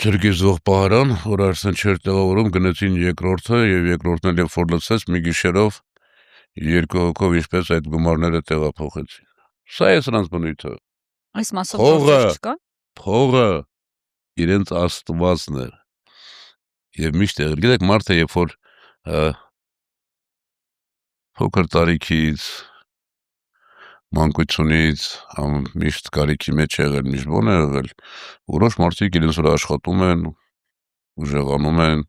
չրգիզվող պահարան, որ արդեն չէր տեղավորում, գնեցին երկրորդը եւ երկրորդն էլ երբ որ լցեց մի գիշերով 2 հոգով ինչպես այդ գումարները տեղափոխեցին։ Սա է սրանց բնույթը։ Այս մասով գործեր չկա։ Փողը իրենց աստվածն է։ Եվ միշտ գիտեք, մարդը երբ որ փոքր տարիքից մանկությունից միշտ կարիքի մեջ եղել, միշտ բան է եղել, որոշ մարդիկ իրենց վրա աշխատում են, ուժեղանում են,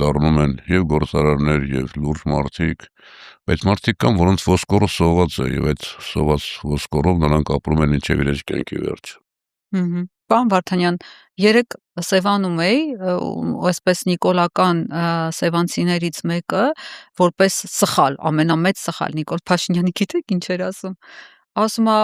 դառնում են եւ գործարարներ, եւ լուրջ մարդիկ, բայց մարդիկ կան, որոնց ոսկորը սոված է, եւ այդ սոված ոսկորով նրանք ապրում են մինչեւ իրենց կյանքի վերջը։ Պարոն Վարդանյան, երեք Սևանում էի, այսպես նիկոլական սևանցիներից մեկը, որպես սխալ, ամենամեծ սխալ, Նիկոլ Փաշինյանի գիտեք ինչ էր ասում։ Ասում է,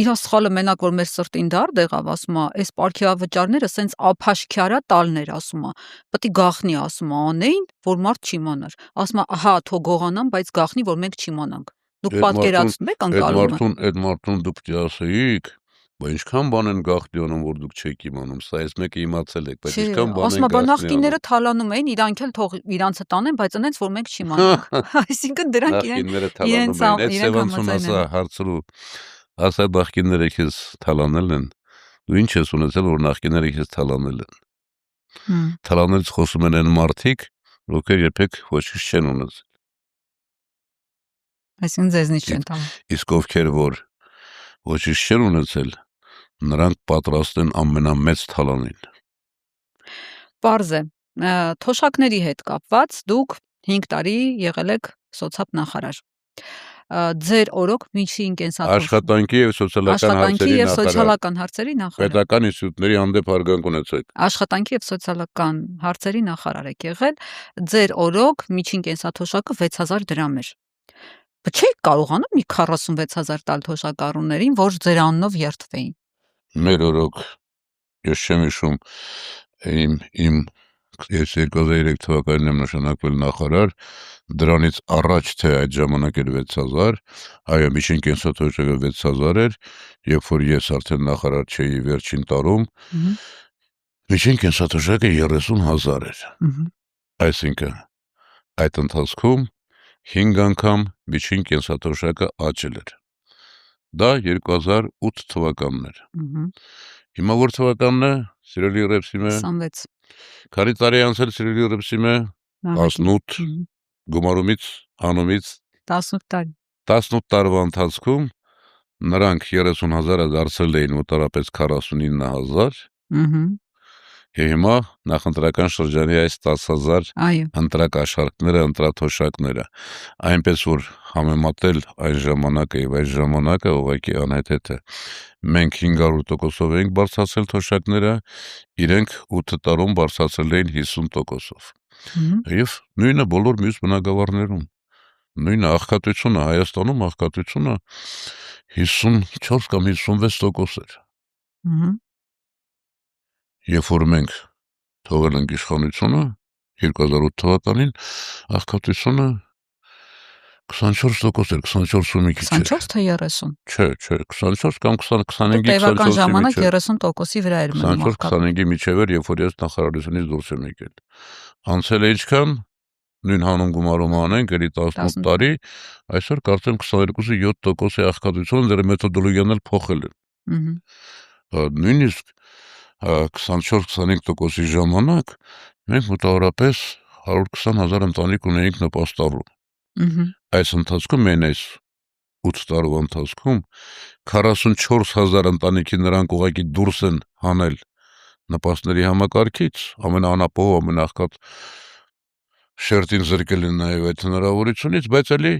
իր սխալը մենակ որ մեր սրտին դարդ եղավ, ասում է, այս պարքիավճարները սենց ափաշքյարա տալներ, ասում է, պետք է գախնի, ասում է, անեին, որ մարդ չիմանար։ Ասում է, ահա, թող գողանան, բայց գախնի, որ մենք չիմանանք։ Դուք պատկերացնում եք անկալումը։ Այդ մարդուն դուք ասեիք, բայց ինչքան բան են գախնի անում, որ դուք չեք իմանում, սա այս մեկը իմացել եք, բայց ինչքան բան են գախնի անում։ Ասում է, նախկինները թալանում էին, իրանք էլ թող իրանցը տանեն, բայց այնց որ մենք չիմանանք։ Այսինքն դրանք իրենց ասա հարցրու, ասա նախկինները քեզ թալանել են, դու ինչ ես ունեցել, որ նախկինները քեզ թալանել են։ Թալանելից խոսում են այն մարդիկ, ովքեր երբեք ոչինչ չեն ունեցել։ Այսինքն ձեզնից չեն տալու։ Իսկ ովքեր որ ոչինչ չեն ունեցել, նրանք պատրաստ են ամենամեծ թալանին։ Պարզ է, թոշակների հետ կապված դուք 5 տարի եղել եք սոցիալ նախարար։ Ձեր օրոք միջին աշխատանքի եւ սոցիալական հարցերի նախարար։ Պետական ինստիտուտների հանդեպ հարգանք ունեցեք։ Աշխատանքի եւ սոցիալական հարցերի նախարար եք եղել։ Ձեր օրոք միջին կենսաթոշակը 6000 դրամ էր։ Չէ՞ք կարողանում մի 46000 տալ թոշակառուներին, որ ձեր անունով երթվեին։ Մեր օրոք ես չեմ հիշում ես 2003 թվականին եմ նշանակվել նախարար, դրանից առաջ թե այդ ժամանակ էր 6000, այո, միջին կենսաթոշակը 6000 էր, երբ որ ես արդեն նախարար չէի վերջին տարում, միջին կենսաթոշակը 30000 էր։ Այսինքն այդ ընթացքում 5 անգամ միջին կենսաթոշակը աճել էր։ Դա 2008 թվականն էր։ Հիմա որ թվականն է, սիրելի Ռեպսիմե, 26։ Քանի տարի անցել սիրելի Ռեպսիմե, 18, գումարումից, անումից 18 տարի։ 18 տարվա ընթացքում նրանք 30000-ը դարձել էին մոտարապես 49000։ Եվ հիմա նախընտրական շրջանի այս 10000 ընտրակաշառքները, ընտրաթոշակները, այնպես որ համեմատել այն ժամանակը եւ այս ժամանակը ուղղակի անհեթեթ է։ Մենք 500%-ով էինք բարձրացրել թոշակները, իրենք 8 տարում բարձրացրել էին 50%-ով։ Եվ նույնը բոլոր մյուս բնակավարներում, նույնը աղքատությունը, Հայաստանում աղքատությունը 54 կամ 56% էր։ Երբ որ մենք թողել ենք իշխանությունը 2008 թվականին, աղքատությունը 24% էր, 24 մի քիչ էր։ 24 թե 30։ Չէ, 24 կամ 25-ի Տևական ժամանակ 30%-ի վրա էր մնում աղքատությունը։ 24-25-ի միջև էր, երբ որ ես նախարարությունից դուրս եմ եկել։ Անցել է ինչքան, նույն հանուն գումարում անենք, էլի 18 տարի, այսօր կարծեմ 22-ը 7% է աղքատությունը, դեռ մեթոդոլոգիան էլ փոխել է։ Նույնիսկ 24-25%-ի ժամանակ մենք մոտավորապես 120000 ընտանիք ունեինք նպաստառու։ Այս ընթացքում մեն այս 8 տարվա ընթացքում 44,000 ընտանիքի նրանք ուղղակի դուրս են հանել նպաստների համակարգից, ամենաանապահով, ամենաղքատ շերտին զրկել են նաև այդ հնարավորությունից, բայց էլի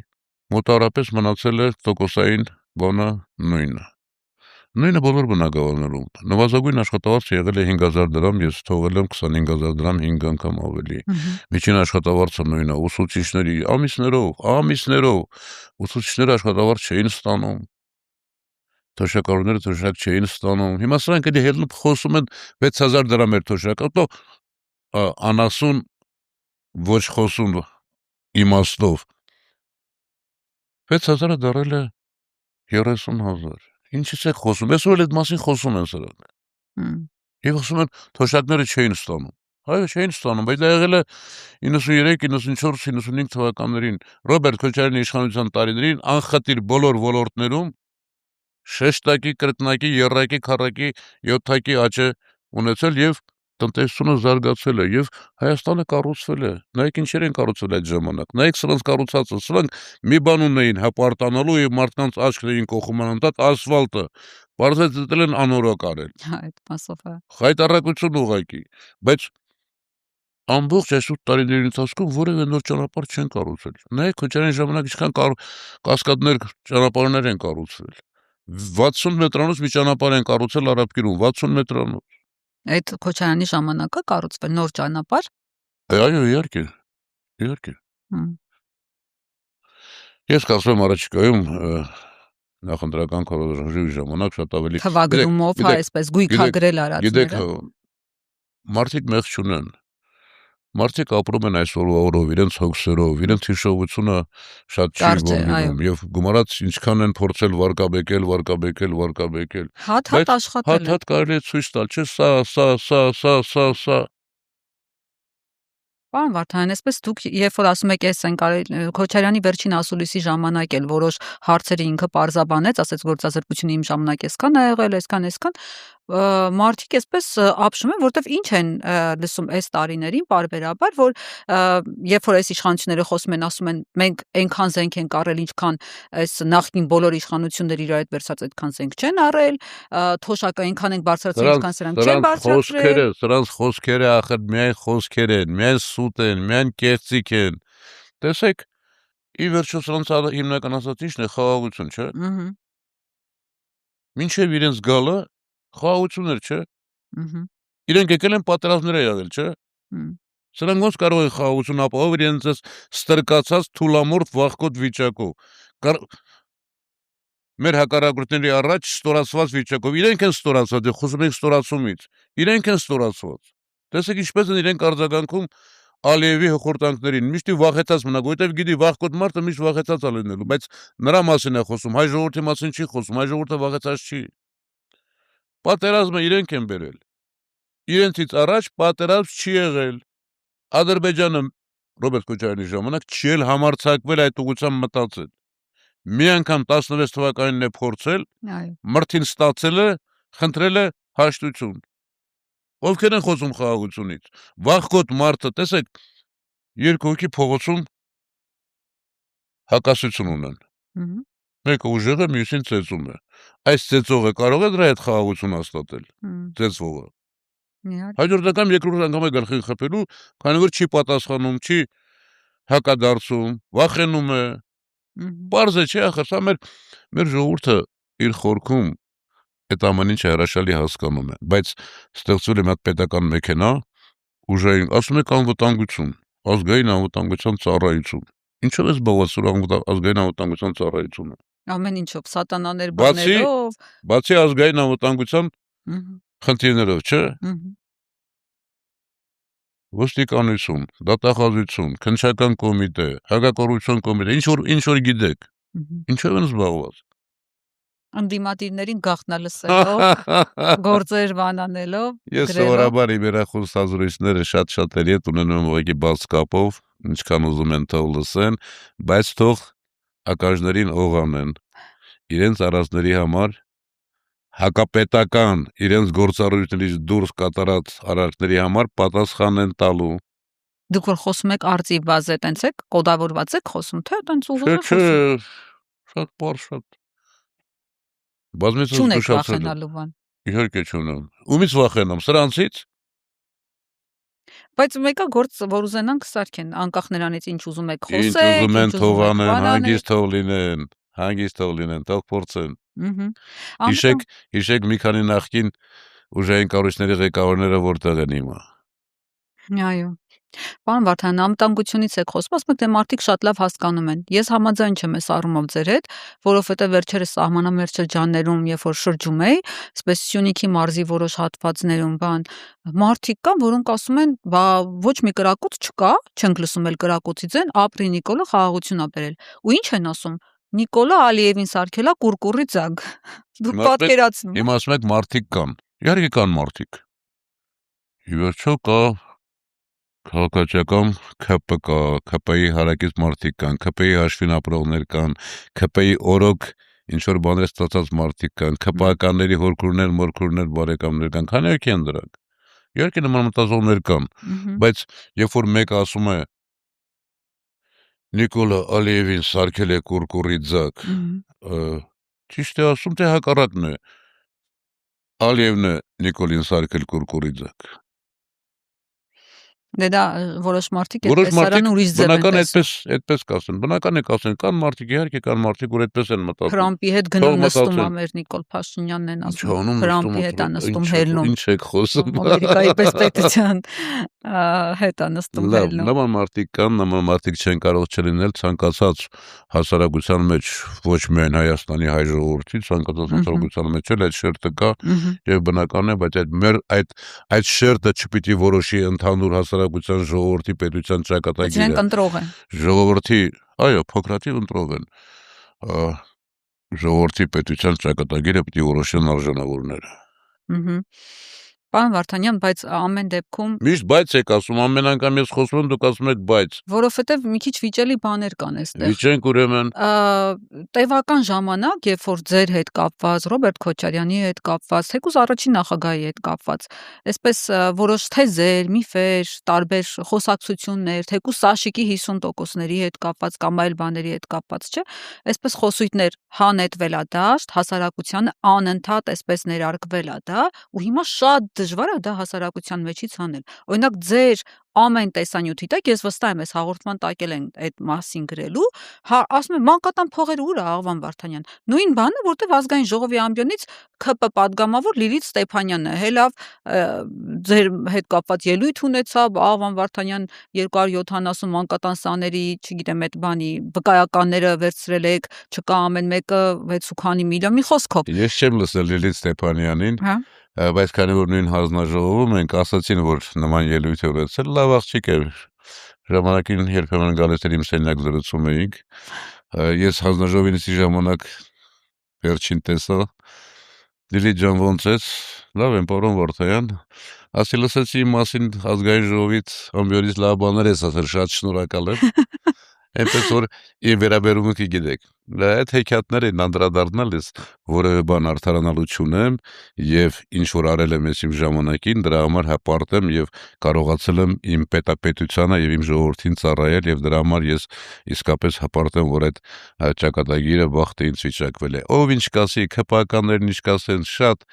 մոտավորապես մնացել է տոկոսային բանը նույնը։ Նույնը բոլոր բնակավարներում։ Նվազագույն աշխատավարձը եղել է 5,000 դրամ, ես թողել եմ 25,000 դրամ 5 անգամ ավելի։ Միջին աշխատավարձը նույնը, ուսուցիչների ամիսներով ուսուցիչները աշխատավարձ չէին ստանում։ Թոշակառուները թոշակ չէին ստանում։ Հիմա սրանք էլի հելնուփ խոսում են 6,000 դրամ էր թոշակը, તો անասուն ոչ խոսուն իմաստով 6,000-ը դարել է 30,000։ Ինչից եք խոսում, այսօր էլ այդ մասին խոսում են սրանք։ Եվ խոսում են թոշակները չէին ստանում։ Այո, չէին ստանում, բայց դա եղել է 93, 94, 95 թվականներին Ռոբերտ Քոչարյանի իշխանության տարիներին անխտիր բոլոր ոլորտներում շեշտակի, կրկնակի, եռակի, քառակի, յոթակի աճ է ունեցել եւ տնտեսությունը զարգացել է եւ Հայաստանը կառուցվել է։ Նայեք ինչեր են կառուցվել այդ ժամանակ։ Նայեք սրանց կառուցածը, սրանք մի բան ունեին հպարտանալու եւ մարդկանց աչքն էին կողում անընդհատ ասֆալտը։ Պարզեց դել են անորակ արել։ Այդ մասով է։ Խայտառակություն ուղղակի, բայց ամբողջ այս 8 տարիների ընթացքում որևէ նոր ճանապարհ չեն կառուցել։ Նայեք Քոչարյանի ժամանակ ինչքան կասկադներ ճանապարհներ են կառուցվել։ 60 մետրանոց մի ճանապարհ են կառուցել Արաբկիրում, 60 մետրանոց։ Այդ Քոչարյանի ժամանակը կառուցվել նոր ճանապարհ։ Այո, իհարկե։ Ես կարծում եմ առաջիկայում նախընտրական քարոզարշավի ժամանակ շատ ավելի թվագրումով, այսպես գույքագրել արածները։ Գիտեք, մարդիկ մեղք չունեն։ Մարդիկ ապրում են այսօրվա օրով, իրենց հոգսերով, իրենց հիշողությունը շատ չի ողնում եւ գումարած ինչքան են փորձել վարկաբեկել։ Հատ աշխատել։ Հատ կարելի է ցույց տալ, չէ, սա։ Պարոն Վարդանյան, այսպես դուք երբ որ ասում եք էս են կարելի Քոչարյանի վերջին ասուլիսի ժամանակ էլ որոշ հարցերի ինքը պարզաբանեց, ասեց գործազրկությունը իմ ժամանակ էսքան ա եղել, էսքան մարդիկ այսպես ապշում են, որտեվ ինչ են լսում այս տարիներին պարբերաբար, որ երբ որ այս իշխանությունները խոսում են, ասում են մենք այնքան զենք ենք առել, ինչքան այս նախկին բոլոր իշխանությունները իրար հետ վերցած այդքան զենք չեն առել, թոշակը այնքան ենք բարձրացրել, ինչքան սրանք չեն բարձրացրել։ Սրանց խոսքերը ախր միայն խոսքեր են, միայն սուտ են, միայն կեղծիք են։ Տեսեք, ի վերջո սրանց հիմնական ասած ինչն է, խաղաղություն, չէ։ Մինչև իրենց գալը խաղաղություններ, չէ։ Իրենք եկել են պատերազմներ եղել, չէ։ Սրանք ոնց կարող են խաղաղություն ապահովել իրենց ստրկացած թուլամորթ վախկոտ վիճակով։ Մեր հակառակորդների առաջ ստորացված վիճակով, իրենք են ստորացված, խոսում ենք ստորացումից, իրենք են ստորացված։ Տեսեք ինչպես են իրենք արձագանքում Ալիևի հոխորտանքներին, միշտ վախեցած մնաք, որովհետև գիտի վախկոտ մարդը միշտ վախեցած է լինելու, բայց նրա մասին է խոսում, հայ ժողովրդի մասին չի խոսում, հայ ժողովուրդը վախեցած չի։ Պատերազմը իրենք են բերել։ Իրենցից առաջ պատերազմ չի եղել։ Ադրբեջանը Ռոբերտ Քոչարյանի ժամանակ չի էլ համարձակվել այդ ուղղությամբ մտածել։ Մի անգամ 16 թվականին է փորձել, մրթին ստացել է, խնդրել է հաշտություն։ Ովքեր են խոսում խաղաղությունից։ Վախկոտ մարդը, տեսեք, երկու հոգի փողոցում հակասություն ունեն։ Մեկը ուժեղ է, մյուսին ծեծում է։ Այս ծեծողը կարող է դրա հետ խաղաղություն հաստատել։ Ծեծվողը։ Հաջորդական երկրորդ անգամ է գլխին խփելու, քանի որ չի պատասխանում, չի հակադարձում, վախենում է։ Պարզ է, չէ, ախր սա մեր ժողովուրդը իր խորքում այդ ամեն ինչը հրաշալի հասկանում է, բայց ստեղծվել է մի հատ պետական մեքենա, ուժային, ասում եք անվտանգություն, ազգային անվտանգության ծառայություն։ Ինչով է զբաղված ազգային անվտանգության ծառայությունը։ Ամեն ինչով, սատանաներ բաներով։ Բացի ազգային անվտանգության խնդիրներով, չէ։ Ոստիկանություն, դատախազություն, քննչական կոմիտե, հակակոռուպցիոն կոմիտե, ինչ որ գիտեք։ Ինչով են զբաղված։ Ընդդիմադիրներին գաղտնալսելով, գործեր բանանելով։ Ես սովորաբար իմ երախոս ազրույցները շատ-շատ հետ ունենում ուղղակի բաց կապով, ինչքան ուզում են թող լսեն, բայց թող ակաժներին օղանեն։ Իրենց առածների համար հակապետական, իրենց գործառույթներից դուրս կատարած արարքների համար պատասխան են տալու։ Դուք որ խոսում եք արծիվ բազե, տենց եք կոդավորված եք խոսում, թե տենց ուղղակի խոսում։ շատ բարձ, շատ բազմիցս Չունեք զգուշացրել եմ։ վախենալու բան։ Իհարկե չունեմ։ Ումից վախենամ, սրանցից։ Բայց մեկը գործ, որ ուզենանք սարքեն, անկախ նրանից ինչ ուզում եք Ինչ խոսեք, ուզում են ինչ թող ուզում եք անեն, բանանեք։ հանգիստ թող լինեն, թող փորձեն։ Ամենը Հիշեք մի քանի նախկին ուժային կառույցների ղեկավարները որտեղ են հիմա։ այո։ Պարոն Վարդանյան, անվտանգությունից եք խոսում, ասում եք, դե մարդիկ շատ լավ հասկանում են։ Ես համաձայն չեմ այս առումով ձեր հետ, որովհետև վերջերս սահմանամերձ շրջաններում, երբ որ շրջում էի, այսպես Սյունիքի մարզի որոշ հատվածներում, մարդիկ կան, որոնք ասում են, բա ոչ մի կրակոց չկա, չենք լսում էլ կրակոցի ձայն, ապրի Նիկոլը խաղաղություն ա բերել։ Ու ինչ են ասում։ Նիկոլը Ալիևին սարքելա կուրկուրի ձագ։ Դուք պատկերացնում Հիմա ասում եք մարդիկ կան։ Իհարկե կան մարդիկ։ Ի վերջո կա քաղաքացիական ՔՊ կա, ՔՊ-ի հարակից մարդիկ կան, ՔՊ-ի հաշվին ապրողներ կան, ՔՊ-ի օրոք ինչ որ բաներ ստացած մարդիկ կան, ՔՊ-ականների հորքուրներ, մորքուրներ, բարեկամներ կան, քանի ոգի են դրանք։ Իհարկե նման մտածողներ կան, բայց երբ որ մեկը ասում է Նիկոլը Ալիևին սարքել է կուրկուրի ձագ, ճիշտ է ասում, թե հակառակն է։ Ալիևն է Նիկոլին սարքել կուրկուրի ձագ։ Դե դա որոշ մարդիկ այդպես ուրիշ ձև են տեսնում։ Այդպես կասեն, բնական է կասեն, կան մարդիկ, իհարկե կան մարդիկ, որ այդպես են մտածում։ Հրամպի հետ գնում նստում ա մեր Նիկոլ Փաշինյանն են ասում, հրամպի հետ ա նստում հելնում։ Ինչ եք խոսում։ Ամերիկայի պես պետության հետ ա նստում Լավ, հելնում։ նման մարդիկ կան, նման մարդիկ չեն կարող չլինել ցանկացած հասարակության մեջ, ոչ միայն Հայաստանի հայ ժողովրդի, ցանկացած հասարակության մեջ էլ այդ շերտը կա եւ բնական է, բայց այդ շերտը չպիտի որոշի ընդհանուր հասարակության ժողովրդի պետության ճակատագիրը։ Իրենք ընտրող են։ Ժողովրդի, այո, փոքրաթիվ ընտրող են։ Ժողովրդի պետության ճակատագիրը պիտի որոշեն արժանավորները։ Պարոն Վարդանյան, բայց ամեն դեպքում միշտ բայց եք ասում, ամեն անգամ ես խոսում եմ, դուք ասում եք բայց։ Որովհետև մի քիչ վիճելի բաներ կան այստեղ։ Վիճենք ուրեմն։ Տևական ժամանակ, երբ որ ձեր հետ կապված, Ռոբերտ Քոչարյանի հետ կապված, թեկուզ առաջին նախագահի հետ կապված, այսպես որոշ թեզեր, միֆեր, տարբեր խոսակցություններ, թեկուզ Սաշիկի 50%-ների հետ կապված կամ այլ բաների հետ կապված, չէ՞, այսպես խոսույթներ հանետվել ա դաշտ, հասարակությանը անընդհատ այսպես ներարկվել ա դա, ու հիմա շատ դժվար է դա հասարակության մեջից հանել։ Օրինակ ձեր ամեն տեսանյութի տակ ես վստահ եմ, այս հաղորդման տակ էլ են այդ մասին գրելու, ասում եմ մանկատան փողերը ուր է Աղվան Վարդանյան։ Նույն բանը, որտեվ ազգային ժողովի ամբիոնից ՔՊ падգամավոր Լիլիթ Ստեփանյանն է, հելավ ձեր հետ կապված ելույթ ունեցավ, Աղվան Վարդանյան 270 մանկատան սաների, չգիտեմ, այդ բանի վկայականները վերցրել եք, չկա ամեն մեկը 6 քանի միլիոն, մի խոսքով։ Ես չեմ լսել Լիլիթ Ստեփանյանին, բայց քանի որ նույն հանձնաժողովում ենք ասացին, որ նման ելույթ է ունեցել, լավ աղջիկ է։ Ժամանակին երբեմն գալիս էր իմ սենյակ զրուցում էինք։ Ես հանձնաժողովի նիստի ժամանակ վերջին տեսա Լիլիթ ջան ոնց ես։ Լավ եմ, պարոն Վարդանյան։ Ասի լսեցի իմ մասին ազգային ժողովից ամբիոնից լավ բաներ ես ասել, շատ շնորհակալ եմ։ Այնպես որ իմ վերաբերմունքը գիտեք։ Այդ հեքիաթներին անդրադառնալ ես որևէ բան արդարանալու չունեմ եւ ինչ որ արել եմ ես իմ ժամանակին, դրա համար հպարտ եմ եւ կարողացել եմ իմ պետապետությանը եւ իմ ժողովրդին ծառայել եւ դրա համար ես իսկապես հպարտ եմ, որ այդ ճակատագիրը բախտը ինձ վիճակվել է։ Ով ինչ կասի, ՔՊ-ականներն ինչ կասեն, շատ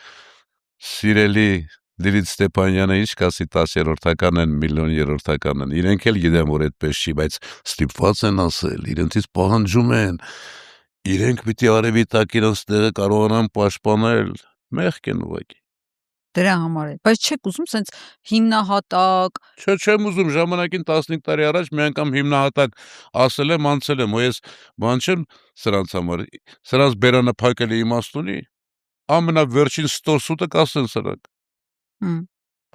սիրելի Լիլիթ Ստեփանյանը ինչ կասի 10-րդական են, միլիոն երրորդական են։ Իրենք էլ գիտեմ, որ այդպես չի, բայց ստիպված են ասել, իրենցից պահանջում են։ Իրենք պիտի արևի տակ իրենց տեղը կարողանան պաշտպանել, մեղք են ուղղակի։ Դրա համար է։ Բայց չեք ուզում սենց հիմնահատակ։ Չեմ ուզում, ժամանակին 15 տարի առաջ մի անգամ հիմնահատակ ասել եմ, անցել եմ, ու ես բան չեմ սրանց համար։ Սրանց բերանը փակել է իմաստ ունի։ Ամենավերջին ստորսուտը կասեն սրանք։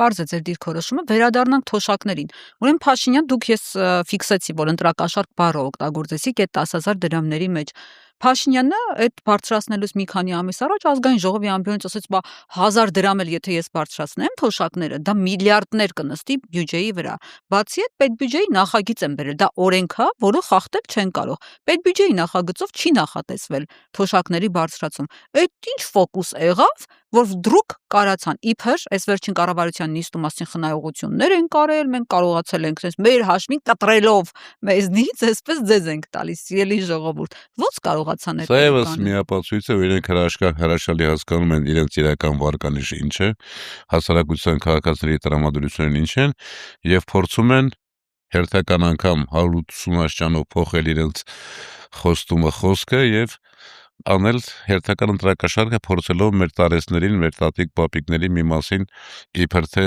Պարզ է ձեր դիրքորոշումը, վերադառնանք թոշակներին։ Ուրեմն Փաշինյան, դուք ես ֆիքսեցի, որ ընտրակաշառք բառը օգտագործեցիք այդ 10,000 դրամների մեջ։ Փաշինյանը այդ բարձրացնելուց մի քանի ամիս առաջ ազգային ժողովի ամբիոնից ասաց, բա 1000 դրամ էլ եթե ես բարձրացնեմ թոշակները, դա միլիարդներ կնստի բյուջեի վրա։ Բացի այդ, պետբյուջեի նախագիծ են բերել, դա օրենք է, որը խախտել չեն կարող։ Պետբյուջեի նախագծով չի նախատեսվել թոշակների բարձրացում։ Այդ ինչ ֆոկուս եղավ, որ դրուկ կարացան իբր այս վերջին կառավարության նիստում ասին խնայողություններ են կարել, մենք կարողացել ենք այս մեր հաշվին կտրելով մեզնից, այսպես ձեզ ենք տալիս, սիրելի ժողովուրդ։ Ոնց կարող կարողացա Սա եւս ներկայացնել։ միապացույց է, որ իրենք հրաշալի հասկանում են իրենց իրական վարկանիշը ինչ է, հասարակության քաղաքացիների տրամադրությունն ինչ են, եւ փորձում են հերթական անգամ 180 աստիճանով փոխել իրենց խոստումը խոսքը եւ անել հերթական ընտրակաշառքը փորձելով մեր տարեցներին, մեր տատիկ պապիկների մի մասին իբր թե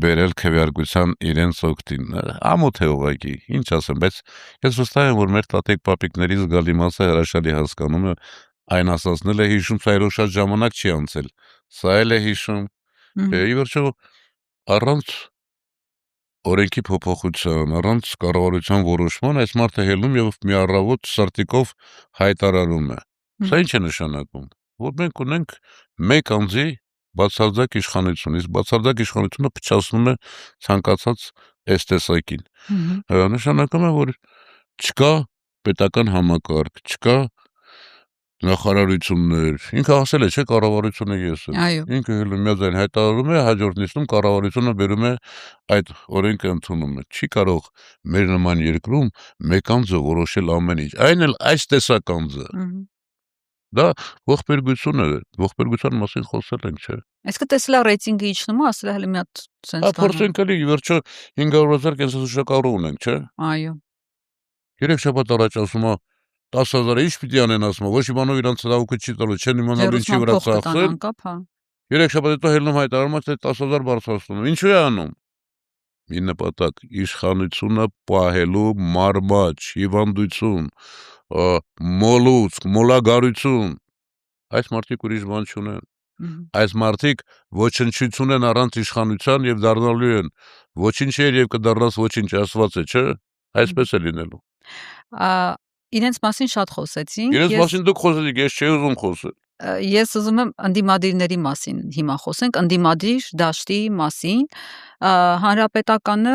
բերել քվեարկության իրենց օգտին։ Ամոթ է ուղղակի, ինչ ասեմ, բայց ես վստահ եմ, որ մեր տատիկ պապիկների զգալի մասը հրաշալի հասկանում է այն ասածնել է հիշում, սա այլոք շատ ժամանակ չի անցել, սա էլ է հիշում, ի վերջո առանց օրենքի փոփոխության, առանց կառավարության որոշման այս մարդը հելնում եւ մի առավոտ սրտիկով հայտարարում է։ Սա ինչ է նշանակում, որ մենք ունենք մեկ անձի բացարձակ իշխանություն, իսկ բացարձակ իշխանությունը փչացնում է ցանկացած այս տեսակին։ Նշանակում է, որ չկա պետական համակարգ, չկա նախարարություններ, ինքը ասել է, չէ, կառավարությունը ես եմ։ Ինքը միաձայն հայտարարում է, հաջորդ նիստում կառավարությունը բերում է այդ օրենքը ընդունում է։ Չի կարող մեր նման երկրում մեկ անձը որոշել ամեն ինչ, այն էլ այս տեսակ անձը։ Դա ողբերգություն է, ողբերգության մասին խոսել ենք, չէ։ Այսինքն տեսել է ռեյտինգը իջնում է, ասել է հələ մի հատ sense բան։ Փորձենք էլի, ի վերջո 500,000 կենսաթոշակառու ունենք, չէ։ Այո։ 3 շաբաթ առաջ ասում է 10,000-ը ինչ պիտի անեն, ասում է, ոչ իմանով իրանց ծավալքը չի տալու, չեն իմանալու ինչի վրա ծախսեն։ 3 շաբաթ հետո հելնում հայտարարում է, թե 10,000 բարձրացնում։ Ինչու է անում։ Մի նպատակ իշխանությունը պահելու մարմաջ, հիվանդություն, մոլուցք, մոլագարություն։ Այս մարդիկ ուրիշ բան չունեն։ Այս մարդիկ ոչնչություն են առանց իշխանության եւ դառնալու են ոչինչեր եւ կդառնաս ոչինչ, ասված է, չէ։ Այսպես է լինելու։ Իրենց մասին շատ խոսեցինք։ Իրենց մասին դուք խոսեցիք, ես չէի ուզում խոսել։ Ես ուզում եմ ընդդիմադիրների մասին հիմա խոսենք, ընդդիմադիր դաշտի մասին։ Հանրապետականը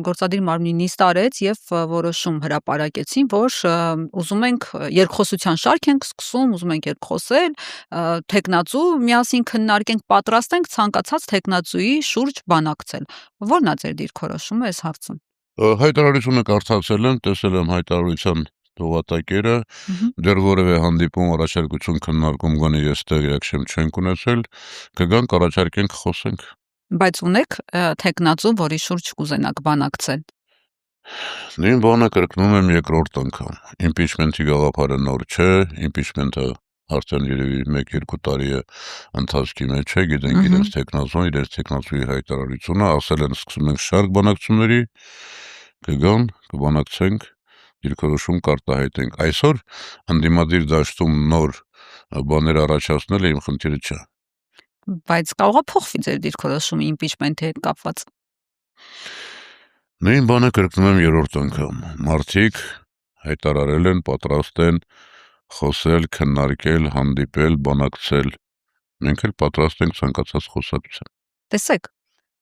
գործադիր մարմնի նիստ արեց եւ որոշում հրապարակեցին, որ ուզում ենք երկխոսության շարք ենք սկսում, ուզում ենք երկխոսել, տեխնացու միասին քննարկենք, պատրաստ ենք ցանկացած տեխնացուի շուրջ բանակցել։ Որն է ձեր դիրքորոշումը այս հարցում։ Հայտարարությունը կարդացել եմ, տեսել եմ հայտարարության տողատակերը, դեռ որևէ հանդիպում, առաջարկություն, քննարկում գոնե ես տեղյակ չենք ունեցել, կգանք առաջարկենք, խոսենք։ Բայց ունեք տեխնացու, որի շուրջ կուզենաք բանակցել։ Նույն բանը կրկնում եմ երկրորդ անգամ։ Իմպիչմենտի գաղափարը նոր չէ, իմպիչմենտը արդեն երևի 1-2 տարի է ընթացքի մեջ է, գիտենք իրենց տեխնացուն, իրենց տեխնացուի հայտարարությունը, ասել են սկսում ենք շարք բանակցությունների, կգան, կբանակցենք, դիրքորոշում կարտահայտենք։ Այսօր ընդդիմադիր դաշտում նոր բաներ առաջացնել է իմ խնդիրը չէ։ Բայց կարող է փոխվի ձեր դիրքորոշումը իմպիչմենտի հետ կապված։ Նույն բանը կրկնում եմ երրորդ անգամ։ Մարդիկ հայտարարել են, պատրաստ են խոսել, քննարկել, հանդիպել, բանակցել։ Մենք էլ պատրաստ ենք ցանկացած խոսակցության։ Տեսեք,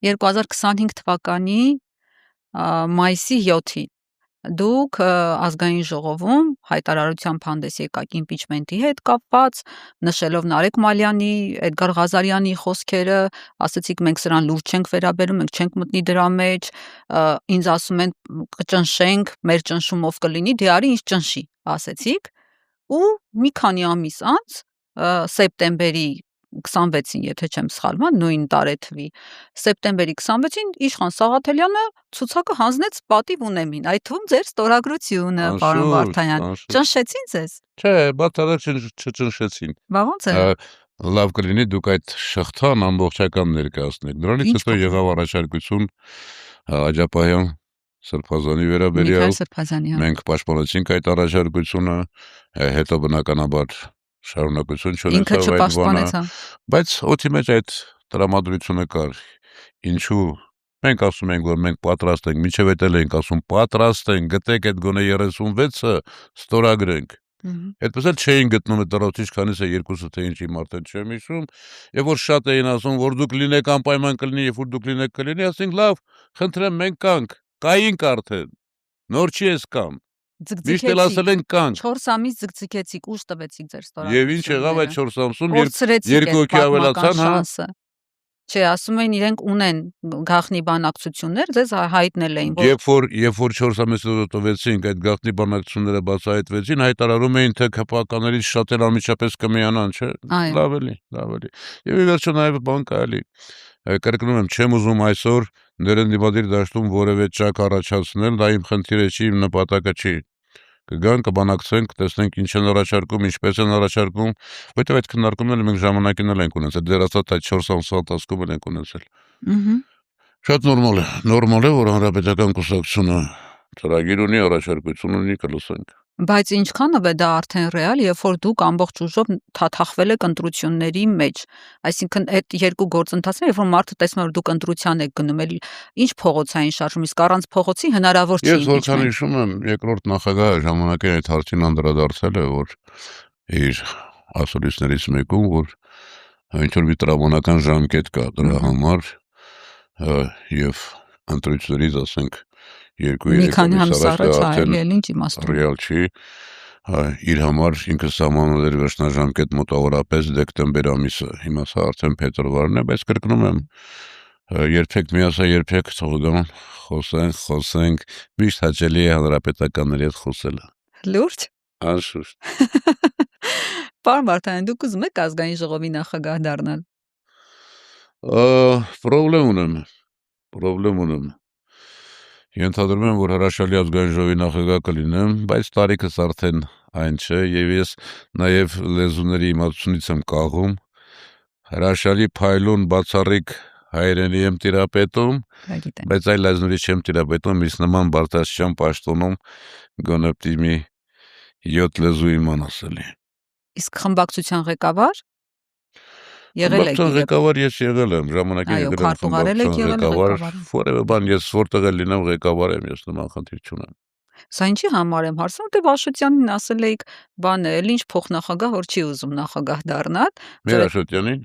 2025 թվականի մայիսի 7-ին դուք ազգային ժողովում հայտարարությամբ հանդես եկաք իմպիչմենտի հետ կապված, նշելով Նարեկ Մալյանի, Էդգար Ղազարյանի խոսքերը, ասացիք մենք սրան լուրջ չենք վերաբերում, մենք չենք մտնի դրա մեջ, ինձ ասում են կճնշենք, մեր ճնշումով կլինի, դե արի ինձ ճնշի, ասեցիք, ու մի քանի ամիս անց սեպտեմբերի 26-ին, եթե չեմ սխալվում, նույն տարեթվի սեպտեմբերի 26-ին Իշխան Սաղաթելյանը ցուցակը հանձնեց պատիվ ունեմին, այդ թվում ձեր ստորագրությունը, պարոն Վարդանյան։ Ճնշեցին ձեզ։ Չէ, բացառակ չճնշեցին։ Բա ո՞նց է։ Լավ կլինի դուք այդ շղթան ամբողջական ներկայացնեք։ Դրանից հետո եղավ առաջարկություն Աջապահյան Սրբազանի վերաբերյալ։ Մենք պաշտպանեցինք այդ առաջարկությունը, հետո բնականաբար շարունակություն չունեցավ այդ բանը, բայց օդի մեջ այդ տրամադրությունը կար։ Ինչու մենք ասում ենք, որ մենք պատրաստ ենք, մինչև էլ ենք ասում պատրաստ ենք, գտեք այդ գոնե 36-ը ստորագրենք։ Այդպես էլ չէին գտնում այդ դրոցից, քանիսը երկուսը թե ինչի մարդը չեմ հիշում, եւ որ շատ էին ասում, որ դուք լինեք անպայման կլինի, եւ որ դուք լինեք կլինի, ասենք լավ, խնդրեմ մենք կանք, կայինք արդեն։ Նոր չի էս կամ։ Միշտ էլ ասել են կանք։ 4 ամիս ձգձգեցիք, ուշ տվեցիք ձեր ստորագրությունը։ Եվ ինչ եղավ այդ 4 ամսում, երբ երկու հոգի ավելացան, հա։ Չէ, ասում էին իրենք ունեն գաղտնի բանակցություններ, ձեզ հայտնել էին, Երբ որ 4 ամիս հետո տվեցինք, այդ գաղտնի բանակցությունները բացահայտվեցին, հայտարարում էին, թե ԿՊԱ-ներից շատեր անմիջապես կմիանան, չէ՞։ Լավ էլի։ Եվ ի վերջո նաև բան կա էլի։ Կրկնում եմ, չեմ ուզում այսօր ներընդդիմադիր դաշտում որևէ ճակ առաջացնել, դա իմ խնդիրը չի, իմ նպատակը չի։ Կգան, կբանակցենք, տեսնենք ինչ են առաջարկում, ինչպես են առաջարկում, որտեղ այդ քննարկումները մենք ժամանակին էլ ենք ունեցել, դեռ ասած այդ 4 ամսվա ընթացքում էլ ենք ունեցել։ Շատ նորմալ է, որ հանրապետական կուսակցությունը ծրագիր ունի, առաջարկություն ունի, կլսենք։ Բայց ինչքանով է դա արդեն ռեալ, երբ որ դուք ամբողջ ուժով թաթախվել եք ընտրությունների մեջ, այսինքն այդ երկու գործընթացները, երբ որ մարդը տեսնում է, որ դուք ընտրության եք գնում, էլ ինչ փողոցային շարժում, իսկ առանց փողոցի հնարավոր չի։ Ես որքան հիշում եմ, երկրորդ նախագահը ժամանակին այդ հարցին անդրադարձել է, որ իր ասուլիսներից մեկում, որ ինչ որ մի տրամաբանական ժամկետ կա դրա համար, եւ ընտրություններից, ասենք, 2-3 ամիս առաջ արդեն ինչ իմաստուն ռեալ չի, իր համար ինքը սահմանել էր վերջնաժամկետ մոտավորապես դեկտեմբեր ամիսը, հիմա սա արդեն փետրվարն է, բայց կրկնում եմ, երբեք միասա, երբեք թող գան, խոսենք, միշտ հաճելի է հանրապետականների հետ խոսելը։ Լուրջ։ Անշուշտ։ Պարոն Վարդանյան, դուք ուզում եք ազգային ժողովի նախագահ դառնալ։ Պրոբլեմ ունեմ։ Ենթադրում եմ, որ հրաշալի ազգային ժողովի նախագահ կլինեմ, բայց տարիքս արդեն այն չէ, եւ ես նաեւ լեզուների իմացությունից եմ կաղում, հրաշալի փայլուն բացառիկ հայերենի եմ տիրապետում, բայց այլ լեզուների չեմ տիրապետում, իսկ նման բարձրաստիճան պաշտոնում գոնե պիտի մի 7 լեզու իման ասելի։ Իսկ խմբակցության ղեկավար եղել եք։ Խմբակցության ղեկավար ես եղել եմ, ժամանակին եղել եմ խմբակցության ղեկավար, որևէ բան ես որտեղ էլ լինեմ ղեկավար եմ, ես նման խնդիր չունեմ։ Սա ինչի համար եմ հարցնում, դե Աշոտյանին ասել էիք, բան էլ ինչ փոխնախագահ, որ չի ուզում նախագահ դառնալ։ Մեր Աշոտյանին։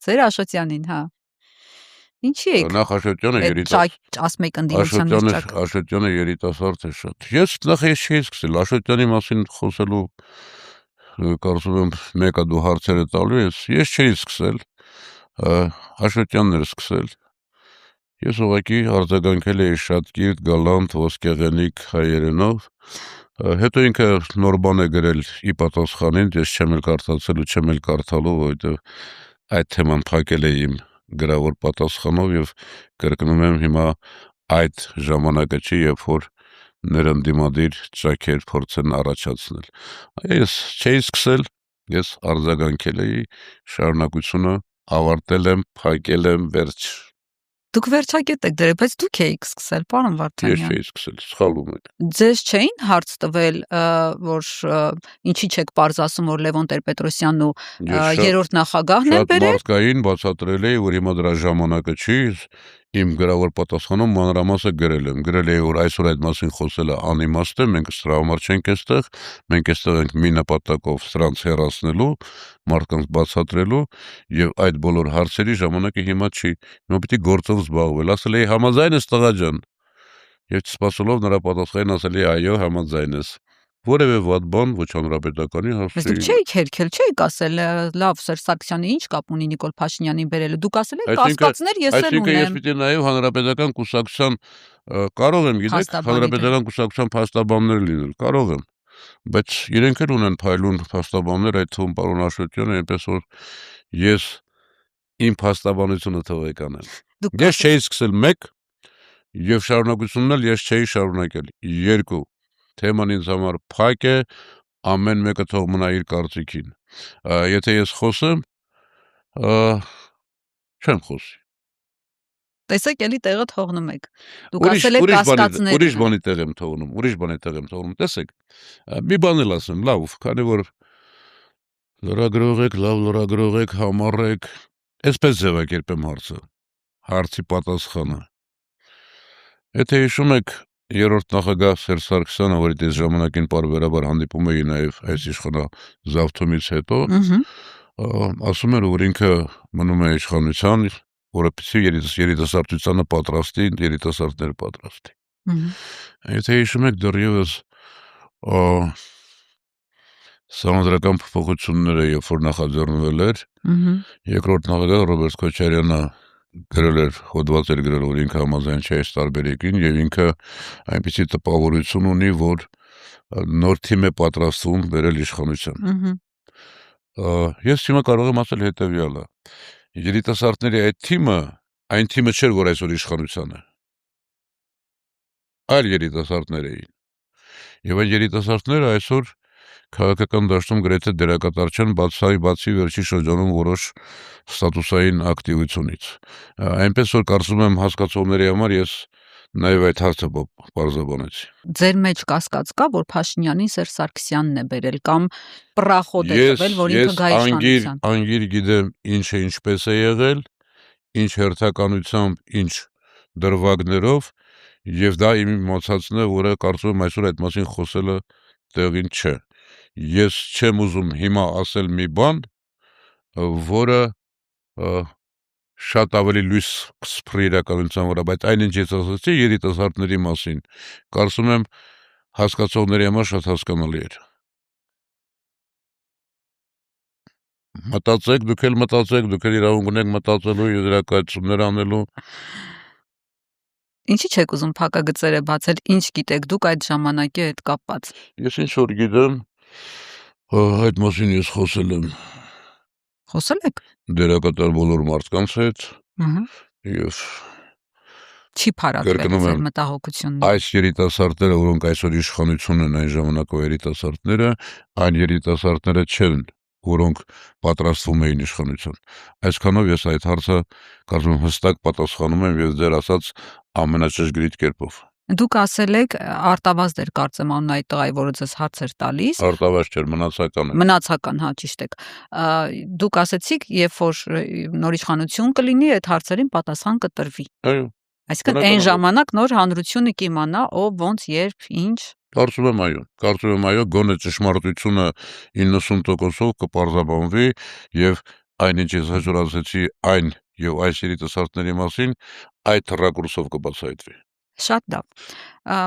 Ձեր Աշոտյանին, հա։ Ինչի եք։ Նախ Աշոտյանը երիտասարդ, ասում եք ընդդիմության մեջ։ Աշոտյանը երիտասարդ է շատ։ Ես չէի սկսել Աշոտյանի մասին խոսելու, կարծում եմ մեկը դու հարցերը տալու ես չէի սկսել, Աշոտյանն էր սկսել։ Ես ուղղակի արձագանքել էի շատ կիրթ, գալանտ, ոսկեղենիկ հայերենով, հետո ինքը նոր բան է գրել ի պատասխանին, ես չեմ էլ կարդացել ու չեմ էլ կարդալու, որովհետև այդ թեման փակել է իմ գրավոր պատասխանով եւ կրկնում եմ հիմա այդ ժամանակը չի, երբ որ ներընդդիմադիր ճաքեր փորձեն առաջացնել։ Ես չէի սկսել, ես արձագանքել էի, շարունակությունը ավարտել եմ, փակել եմ, վերջ։ Դուք վերջակետ եք դրել, բայց դուք եք սկսել, պարոն Վարդանյան։ Ես չէի սկսել, սխալվում եք։ Ձեզ չէին հարց տվել, որ ինչի չեք պարզ ասում, որ Լևոն Տեր-Պետրոսյանն ու երրորդ նախագահն են բերել։ Շատ մարդկային բացատրել էի, որ հիմա դրա ժամանակը չի, իմ գրավոր պատասխանում մանրամասը գրել էի, որ այսօր այդ մասին խոսելը անիմաստ է, մենք սրա համար չենք այստեղ, մենք այստեղ ենք մի նպատակով սրանց հեռացնելու, մարդկանց բացատրելու եւ այդ բոլոր հարցերի ժամանակը հիմա չի։ Հիմա պիտի գործով զբաղվել, ասել էի համաձայն ես տղա ջան։ Եվ չսպասելով նրա պատասխանին ասել էի այո, համաձայն ես։ Որևէ վատ բան ոչ հանրապետականի Բայց դուք չէիք հերքել, չէիք ասել լավ Սերժ Սարգսյանը ինչ կապ ունի Նիկոլ Փաշինյանին բերելը։ Դուք ասել եք կասկածներ ես էլ ունեմ։ Այսինքն ես պիտի նայեմ հանրապետական կուսակցության կարող եմ, գիտեք, հանրապետական կուսակցության փաստաբաններ լինել, կարող եմ։ Բայց իրենք էլ ունեն փայլուն փաստաբաններ, այդ թվում պարոն Աշոտյանը, այնպես որ ես իմ փաստաբանությունը թողեք անեմ։ Ես չէի սկսել 1 եւ շարունակությունն էլ ես չէի շարունակել 2 թեման ինձ համար փակ է, ամեն մեկը թող մնա իր կարծիքին։ Եթե ես խոսեմ, չեմ խոսի։ Տեսեք, էլի տեղը թողնում եք։ Դուք ասել եք կասկածներ։ Ուրիշ բանի տեղ եմ թողնում, տեսեք։ Մի բան էլ ասեմ, լավ, քանի որ լրագրող եք, լավ լրագրող եք, համառ եք, այսպես ձևակերպեմ հարցը, հարցի պատասխանը։ Եթե հիշում եք երրորդ նախագահ Սերժ Սարգսյանը, որ այդ ժամանակին պարբերաբար հանդիպում էի նաև այս իշխանազավթումից հետո, ասում էր, որ ինքը մնում է իշխանության, որպեսզի երիտասարդությանը պատրաստի, երիտասարդներ պատրաստի։ Եթե հիշում եք դեռևս սահմանադրական փոփոխությունները, երբ որ նախաձեռնվել էր, երկրորդ նախագահ Ռոբերտ Քոչարյանը գրել էր, հոդված էր գրել, որ ինքը համաձայն չէ այս տարբերակին եւ ինքը այնպիսի տպավորություն ունի, որ նոր թիմ է պատրաստվում վերել իշխանության։ Ես հիմա կարող եմ ասել հետեւյալը. երիտասարդների այդ թիմը, այն թիմը չէր, որ այսօր իշխանության է։ Այլ երիտասարդներ էին։ Եվ այն երիտասարդները այսօր քաղաքական դաշտում գրեթե դերակատար չեն, բացի վերջի շրջանում որոշ ստատուսային ակտիվությունից։ Այնպես որ կարծում եմ հասկացողների համար ես նաև այդ հարցը պարզաբանեցի։ Ձեր մեջ կասկած կա, որ Փաշինյանին Սերժ Սարգսյանն է բերել կամ պրախոտ է տվել, որ ինքը գա իշխանության։ Ես անգիր գիտեմ ինչը ինչպես է եղել, ինչ հերթականությամբ, ինչ դրվագներով, եւ դա իմ իմացածն է, որը կարծում եմ այսօր այդ մասին խոսելը տեղին չէ։ Ես չեմ ուզում հիմա ասել մի բան, որը շատ ավելի լույս կսփռի իրականության վրա, բայց այնինչ ես ասացի երիտասարդների մասին, կարծում եմ հասկացողների համար շատ հասկանալի էր։ Մտածեք, դուք էլ իրավունք ունեք մտածելու, եզրակացումներ անելու։ Ինչի՞ չեք ուզում փակագծերը բացել, ինչ գիտեք դուք այդ ժամանակի հետ կապված։ Ես ինչ որ գիտեմ, այդ մասին ես խոսել եմ։ Խոսել եք։ Դերակատար բոլոր մարդկանց հետ։ Եվ չի փարատվել ձեր մտահոգությունները։ Այս երիտասարդները, որոնք այսօր իշխանություն են, այն ժամանակվա երիտասարդները, այն երիտասարդները չեն, որոնք պատրաստվում էին իշխանության։ Այսքանով ես այդ հարցը կարծում եմ հստակ պատասխանում եմ եւ ձեր ասած ամենաճշգրիտ կերպով։ Դուք ասել եք Արտավազդ էր կարծեմ անուն այդ տղայի, որը ձեզ հարց էր տալիս։ Արտավազդ չէր, մնացական է։ Մնացական, հա, ճիշտ եք։ Դուք ասեցիք, երբ որ նոր իշխանություն կլինի, այդ հարցերին պատասխան կտրվի։ Այո։ Այսինքն այն ժամանակ նոր հանրությունը կիմանա ով ոնց երբ ինչ։ Կարծում եմ այո, գոնե ճշմարտությունը 90%-ով կպարզաբանվի եւ այնինչ ես հաջոր ասեցի այն եւ այս երիտասարդների մասին այդ ռակուրսով կբացահայտվի։ Շատ լավ։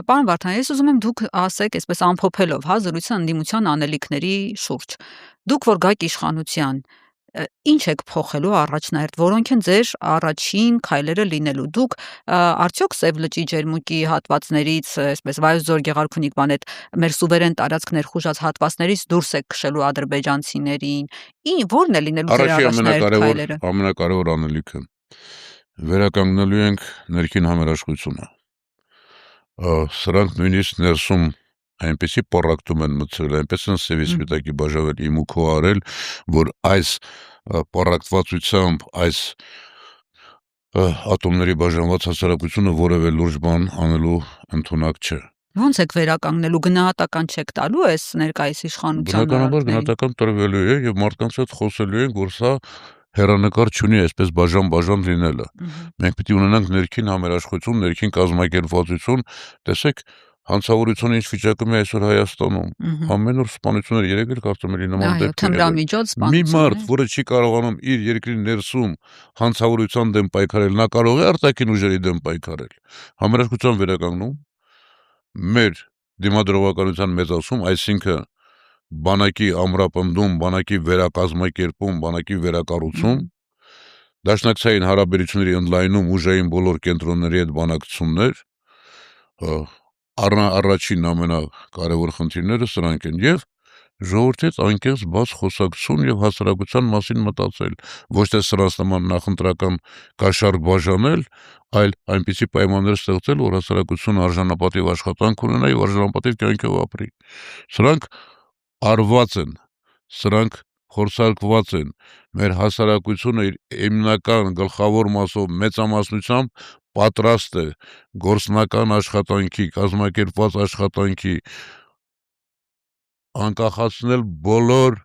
Պարոն Վարդան, ես ուզում եմ դուք ասեք, այսպես ամփոփելով, հա, զրույցի ընդդիմության անելիքների շուրջ։ Դուք որ գաք իշխանության, ինչ եք փոխելու առաջնահերթ, որոնք են ձեր առաջին քայլերը լինելու։ Դուք արդյոք Սև լճի ջերմուկի հատվածներից, այսպես Վայոց ձոր Գեղարքունիք բան այդ մեր սուվերեն տարածք ներխուժած հատվածներից դուրս եք քշելու ադրբեջանցիներին։ Որն է լինելու ձեր առաջնահերթ քայլերը։ Ամենակարևոր անելիքը վերականգնելու ենք ներքին համերաշխությունը։ Սրանք նույնիսկ ներսում այնպեսի պառակտում են մտցրել, այնպես են սևի սպիտակի բաժավել իմ ու քո արել, որ այս պառակտվածությամբ, այս ատոմների բաժանված հասարակությունը որևէ լուրջ բան անելու ընդունակ չէ։ Ոնց եք վերականգնելու, գնահատական չեք տալու այս ներկայիս իշխանության։ Բնականաբար գնահատական տրվելու է եւ մարդկանց հետ խոսելու ենք, որ սա հեռանկար չունի այսպես բաժան լինելը։ Մենք պիտի ունենանք ներքին համերաշխություն, ներքին կազմակերպվածություն, տեսեք, հանցավորությունը ինչ վիճակում է այսօր Հայաստանում։ Ամեն օր սպանություններ, երեք էլ կարծում եմ նման դեպքեր։ Մի մարդ, որը չի կարողանում իր երկրի ներսում հանցավորության դեմ պայքարել, նա կարող է արտաքին ուժերի դեմ պայքարել։ Համերաշխության վերականգնում, մեր դիմադրողականության մեծացում, այսինքն բանակի ամրապնդում, բանակի վերակազմակերպում, բանակի վերակառուցում, դաշնակցային հարաբերությունների ընդլայնում, ուժային բոլոր կենտրոնների հետ բանակցություններ, առաջին ամենակարևոր խնդիրները սրանք են եւ ժողովրդի հետ անկեղծ բաց խոսակցություն եւ հասարակության մասին մտածել, ոչ թե սրանց նման նախընտրական կաշառք բաժանել, այլ այնպիսի պայմաններ ստեղծել, որ հասարակությունը արժանապատիվ աշխատանք ունենա եւ արժանապատիվ կյանքով ապրի։ Սրանք արված են, սրանք խորցարկված են, մեր հասարակությունը իր հիմնական գլխավոր մասով մեծամասնությամբ պատրաստ է գործնական աշխատանքի, կազմակերպված աշխատանքի անկախացնել բոլոր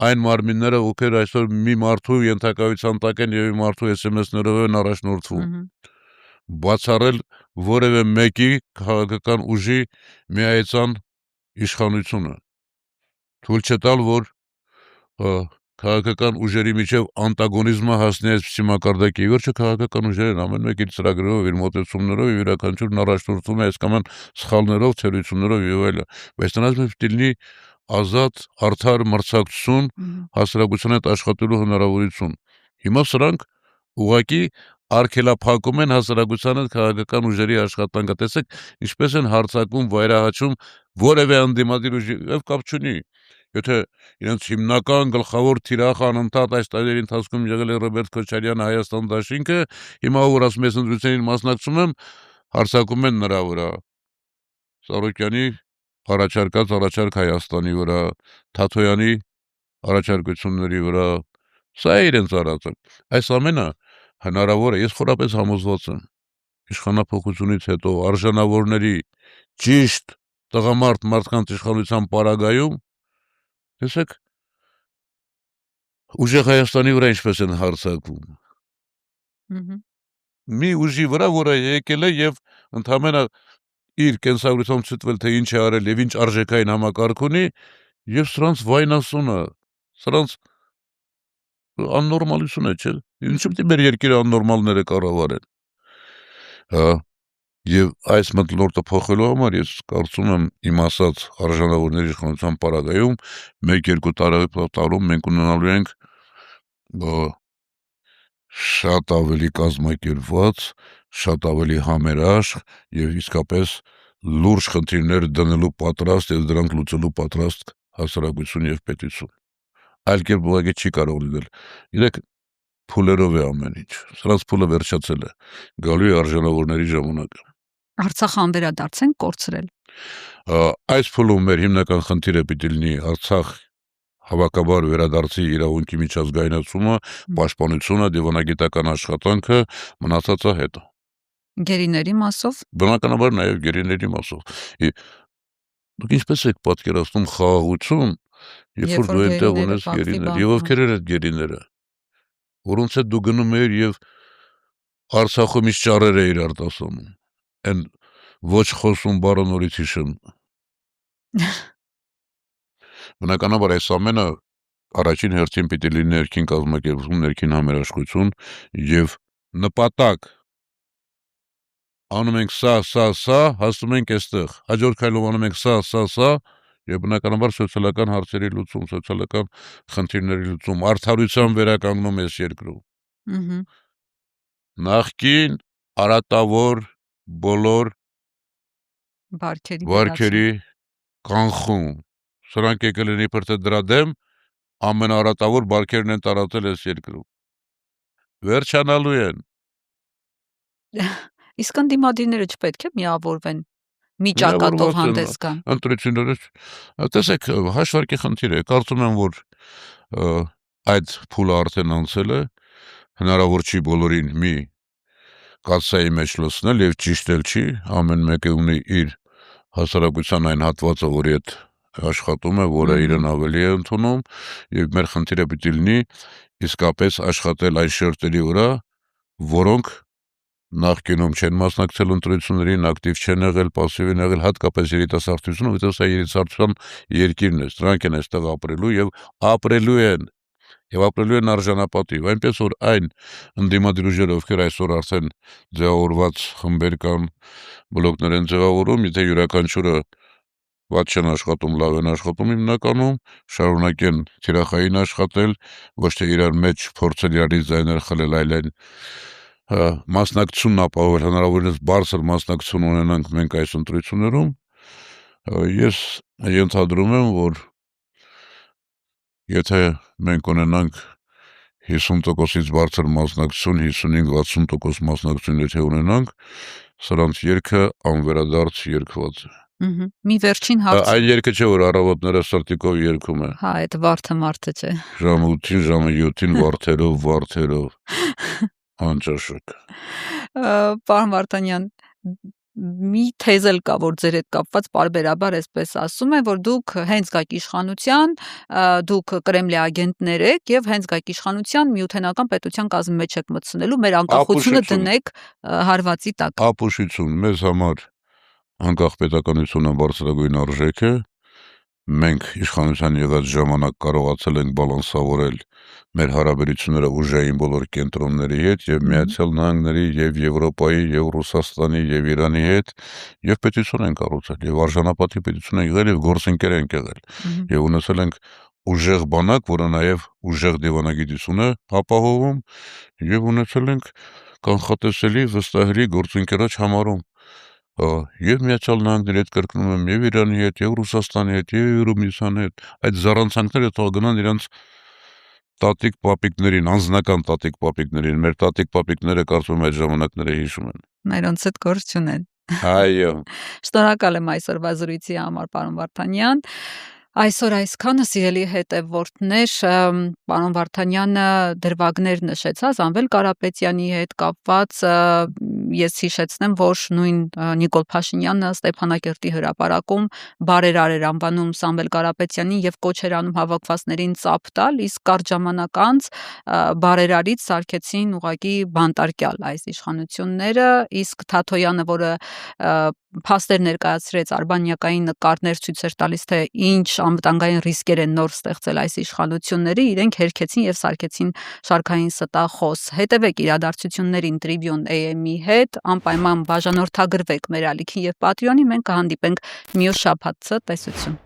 այն մարմինները, ովքեր այսօր մի մարդու ենթակայության տակ են եւ մի մարդու SMS-ներով են առաջնորդվում։ Բացառել որևէ մեկի քաղաքական ուժի միայցան իշխանությունը։ Թույլ չտալ, որ քաղաքական ուժերի միջև անտագոնիզմը հասնի այսպիսի մակարդակի, վերջը քաղաքական ուժերն ամեն մեկ իր ծրագրերով, իր մոտեցումներով եւ յուրաքանչյուրն առաջնորդվում է այս կամ այն սխալներով, թերություններով եւ այլն, բայց նրանց մեջ պիտի լինի ազատ, արդար մրցակցություն, հասարակության հետ աշխատելու հնարավորություն։ Հիմա սրանք ուղղակի արգելափակում են հասարակությանը քաղաքական ուժերի աշխատանքը, տեսեք ինչպես են հարձակվում, վայրահաչում որևէ ընդդիմադիր ուժի, եւ կապ չունի, եթե իրենց հիմնական գլխավոր թիրախը անընդհատ այս տարիների ընթացքում եղել է Ռոբերտ Քոչարյանը, Հայաստան դաշինքը, հիմա որ ասում ես ընտրություններին մասնակցում եմ, հարձակում են նրա վրա, Սարոկյանի առաջարկ Հայաստանի վրա, Թաթոյանի առաջարկությունների վրա, սա է իրենց արածը, այս ամենը հնարավոր է, ես խորապես համոզված եմ, իշխանափոխությունից հետո արժանավորների ճիշտ տղամարդ մարդկանց իշխանության պարագայում, տեսեք, ուժեղ Հայաստանի վրա ինչպես են հարձակվում, մի ուժի վրա, որը եկել է եւ ընդամենը իր կենսագրությամբ ցույցվել, թե ինչ է արել եւ ինչ արժեքային համակարգ ունի, եւ սրանց վայնասունը, սրանց աննորմալություն է, չէ՞, ինչու՞ պիտի մեր երկիրը աննորմալները կառավարեն, հա, եւ այս մթնոլորտը փոխելու համար ես կարծում եմ իմ ասած արժանավորների իշխանության պարագայում 1-2 տարում մենք ունենալու ենք շատ ավելի կազմակերպված, շատ ավելի համերաշխ եւ իսկապես լուրջ խնդիրներ դնելու պատրաստ եւ դրանք լուծելու պատրաստ հասարակություն եւ պետություն, այլ կերպ ուղղակի չի կարող լինել, իրեք փուլերով է ամեն ինչ, սրանց փուլը վերջացել է, գալու է արժանավորների ժամանակը, Արցախ անդրադարձենք կորցրել, այս փուլում մեր հիմնական խնդիրը պիտի լինի Արցախ հավաքաբար վերադարձի իրավունքի միջազգայնացումը, պաշտպանությունը, դիվանագիտական աշխատանքը, մնացածը հետո։ Գերիների մասով։ Բնականաբար նաև գերիների մասով։ Դուք ինչպես եք պատկերացնում խաղաղություն, երբ որ դու այնտեղ ունես գերիներ, եւ ովքեր են այդ գերիները, որոնց հետ դու գնում ես եւ Արցախում ինչ ճարեր է իրար տասանում, այն ոչ խոսում բառը նորից հիշում։ Բնականաբար այս ամենը առաջին հերթին պիտի լինի ներքին կազմակերպություն, ներքին համերաշխություն եւ նպատակ անում ենք սա, հասնում ենք այստեղ, հաջորդ քայլով անում ենք սա եւ բնականաբար սոցիալական հարցերի լուծում, սոցիալական խնդիրների լուծում, արդարության վերականգնում այս երկրում։ Նախկին արատավոր բոլոր վարքերի կանխում, սրանք եկել են իբր թե դրա դեմ, ամենաարատավոր բարքերն են տարածել այս երկրում։ Վերջանալու են։ Իսկ ընդդիմադիրները չպետք է միավորվեն, մի ճակատով հանդես գան։ Ընտրությունները, տեսեք, հաշվարկի խնդիր է, կարծում եմ, որ այդ փուլը արդեն անցել է, հնարավոր չի բոլորին մի կաթսայի մեջ լցնել եւ ճիշտել չի, ամեն մեկը ունի իր հասարակության այն հատվածը, որի հետ աշխատում է, որը իրեն ավելի է ընդունում, եւ մեր խնդիրը պիտի լինի իսկապես աշխատել այն շերտերի վրա, որոնք նախկինում չեն մասնակցել ընտրություններին, ակտիվ չեն եղել, պասիվ են եղել, հատկապես երիտասարդությունը, որտեղ սա երիտասարդության երկիրն է, դրանք են այստեղ ապրելու եւ ապրելու են արժանապատիվ, այնպես որ այն ընդդիմադիր ուժերը, ովքեր այսօր արդեն ձևավորված խմբեր կան, բլոկներ են ձևավորում, եթե յուրաքանչյուրը վատ չեն աշխատում, լավ են աշխատում հիմնականում, շարունակեն թիրախային աշխատել, ոչ թե իրար մեջ փորձել իրարից ձայներ խլել, այլ այն մասնակցությունն ապահովել, հնարավորինս բարձր մասնակցություն ունենանք մենք այս ընտրություններում, ես ենթադրում եմ, որ եթե մենք ունենանք 50%-ից բարձր մասնակցություն, 55-60% մասնակցություն եթե ունենանք, սրանց երգը անվերադարձ երգված է։ Մի վերջին հարց։ Այն երգը չէ, որ առավոտները սրտիկով երգում է։ Հա, այդ վարդը մարդը չէ։ Ժամը 8-ին, ժամը 7-ին վարդերով անճաշակ։ Պարոն Վարդանյան, մի թեզ էլ կա, որ ձեր հետ կապված պարբերաբար այսպես ասում է, որ դուք հենց գաք իշխանության, դուք Կրեմլի ագենտներ եք եւ հենց գաք իշխանության միութենական պետության կազմի մեջ եք մտցնելու, մեր անկախությունը դնեք հարվածի տակ։ Ապուշություն, մեզ համար անկախ պետականությունը բարձրագույն արժեք է, մենք իշխանության եղած ժամանակ կարողացել ենք բալանսավորել մեր հարաբերությունները ուժային բոլոր կենտրոնների հետ եւ Միացյալ Նահանգների եւ Եվրոպայի եւ Ռուսաստանի եւ Իրանի հետ եւ պետություն են կառուցել եւ արժանապատիվ պետություն են եղել եւ գործընկեր են եղել եւ ունեցել ենք ուժեղ բանակ, որը նաև ուժեղ դիվանագիտություն է ապահովում, եւ ունեցել ենք կանխատեսելի վստահելի գործընկերոջ համարում։ Եվ Միացյալ Նահանգների հետ կրկնում եմ, եւ Իրանի հետ, եւ Ռուսաստանի հետ, եւ Եվրոմիսյանի հետ, այդ զառանցանքները թող գնան իրանց տատիկ պապիկներին, անձնական տատիկ պապիկներին, մեր տատիկ պապիկները կարծում այդ ժամանակները հիշում են։ Մերոնց հետ գործ չունեն։ Այո։ Շնորհակալ եմ այսօրվա զրույցի համար, պարոն Վարդանյան։ Այսօր այսքանը, սիրելի հետևորդներ, պարոն Վարդանյանը դրվագներ նշեց, Զամվել Կարապետյանի հետ կապված, ես հիշեցնեմ, որ նույն Նիկոլ Փաշինյանը Ստեփանակերտի հրապարակում բարերար էր անվանում Սամվել Կարապետյանին եւ կոչ էր անում հավաքվածներին ծափ տալ, իսկ կարճ ժամանակ անց բարերարից սարքեցին ուղղակի բանտարկյալ այս իշխանությունները, իսկ Թաթոյանը, որը փաստեր ներկայացրեց, արբանյակային նկարներ ցույց էր տալիս, թե ինչ անվտանգային ռիսկեր են նոր ստեղծել այս իշխանությունները, իրենք հերքեցին եւ սարքեցին շարքային ստախոս։ Հետևեք իրադարձություններին Tribune AM-ի հետ, անպայման բաժանորդագրվեք մեր ալիքին եւ Patreon-ի, մենք կհանդիպենք մյուս շաբաթ, տեսություն։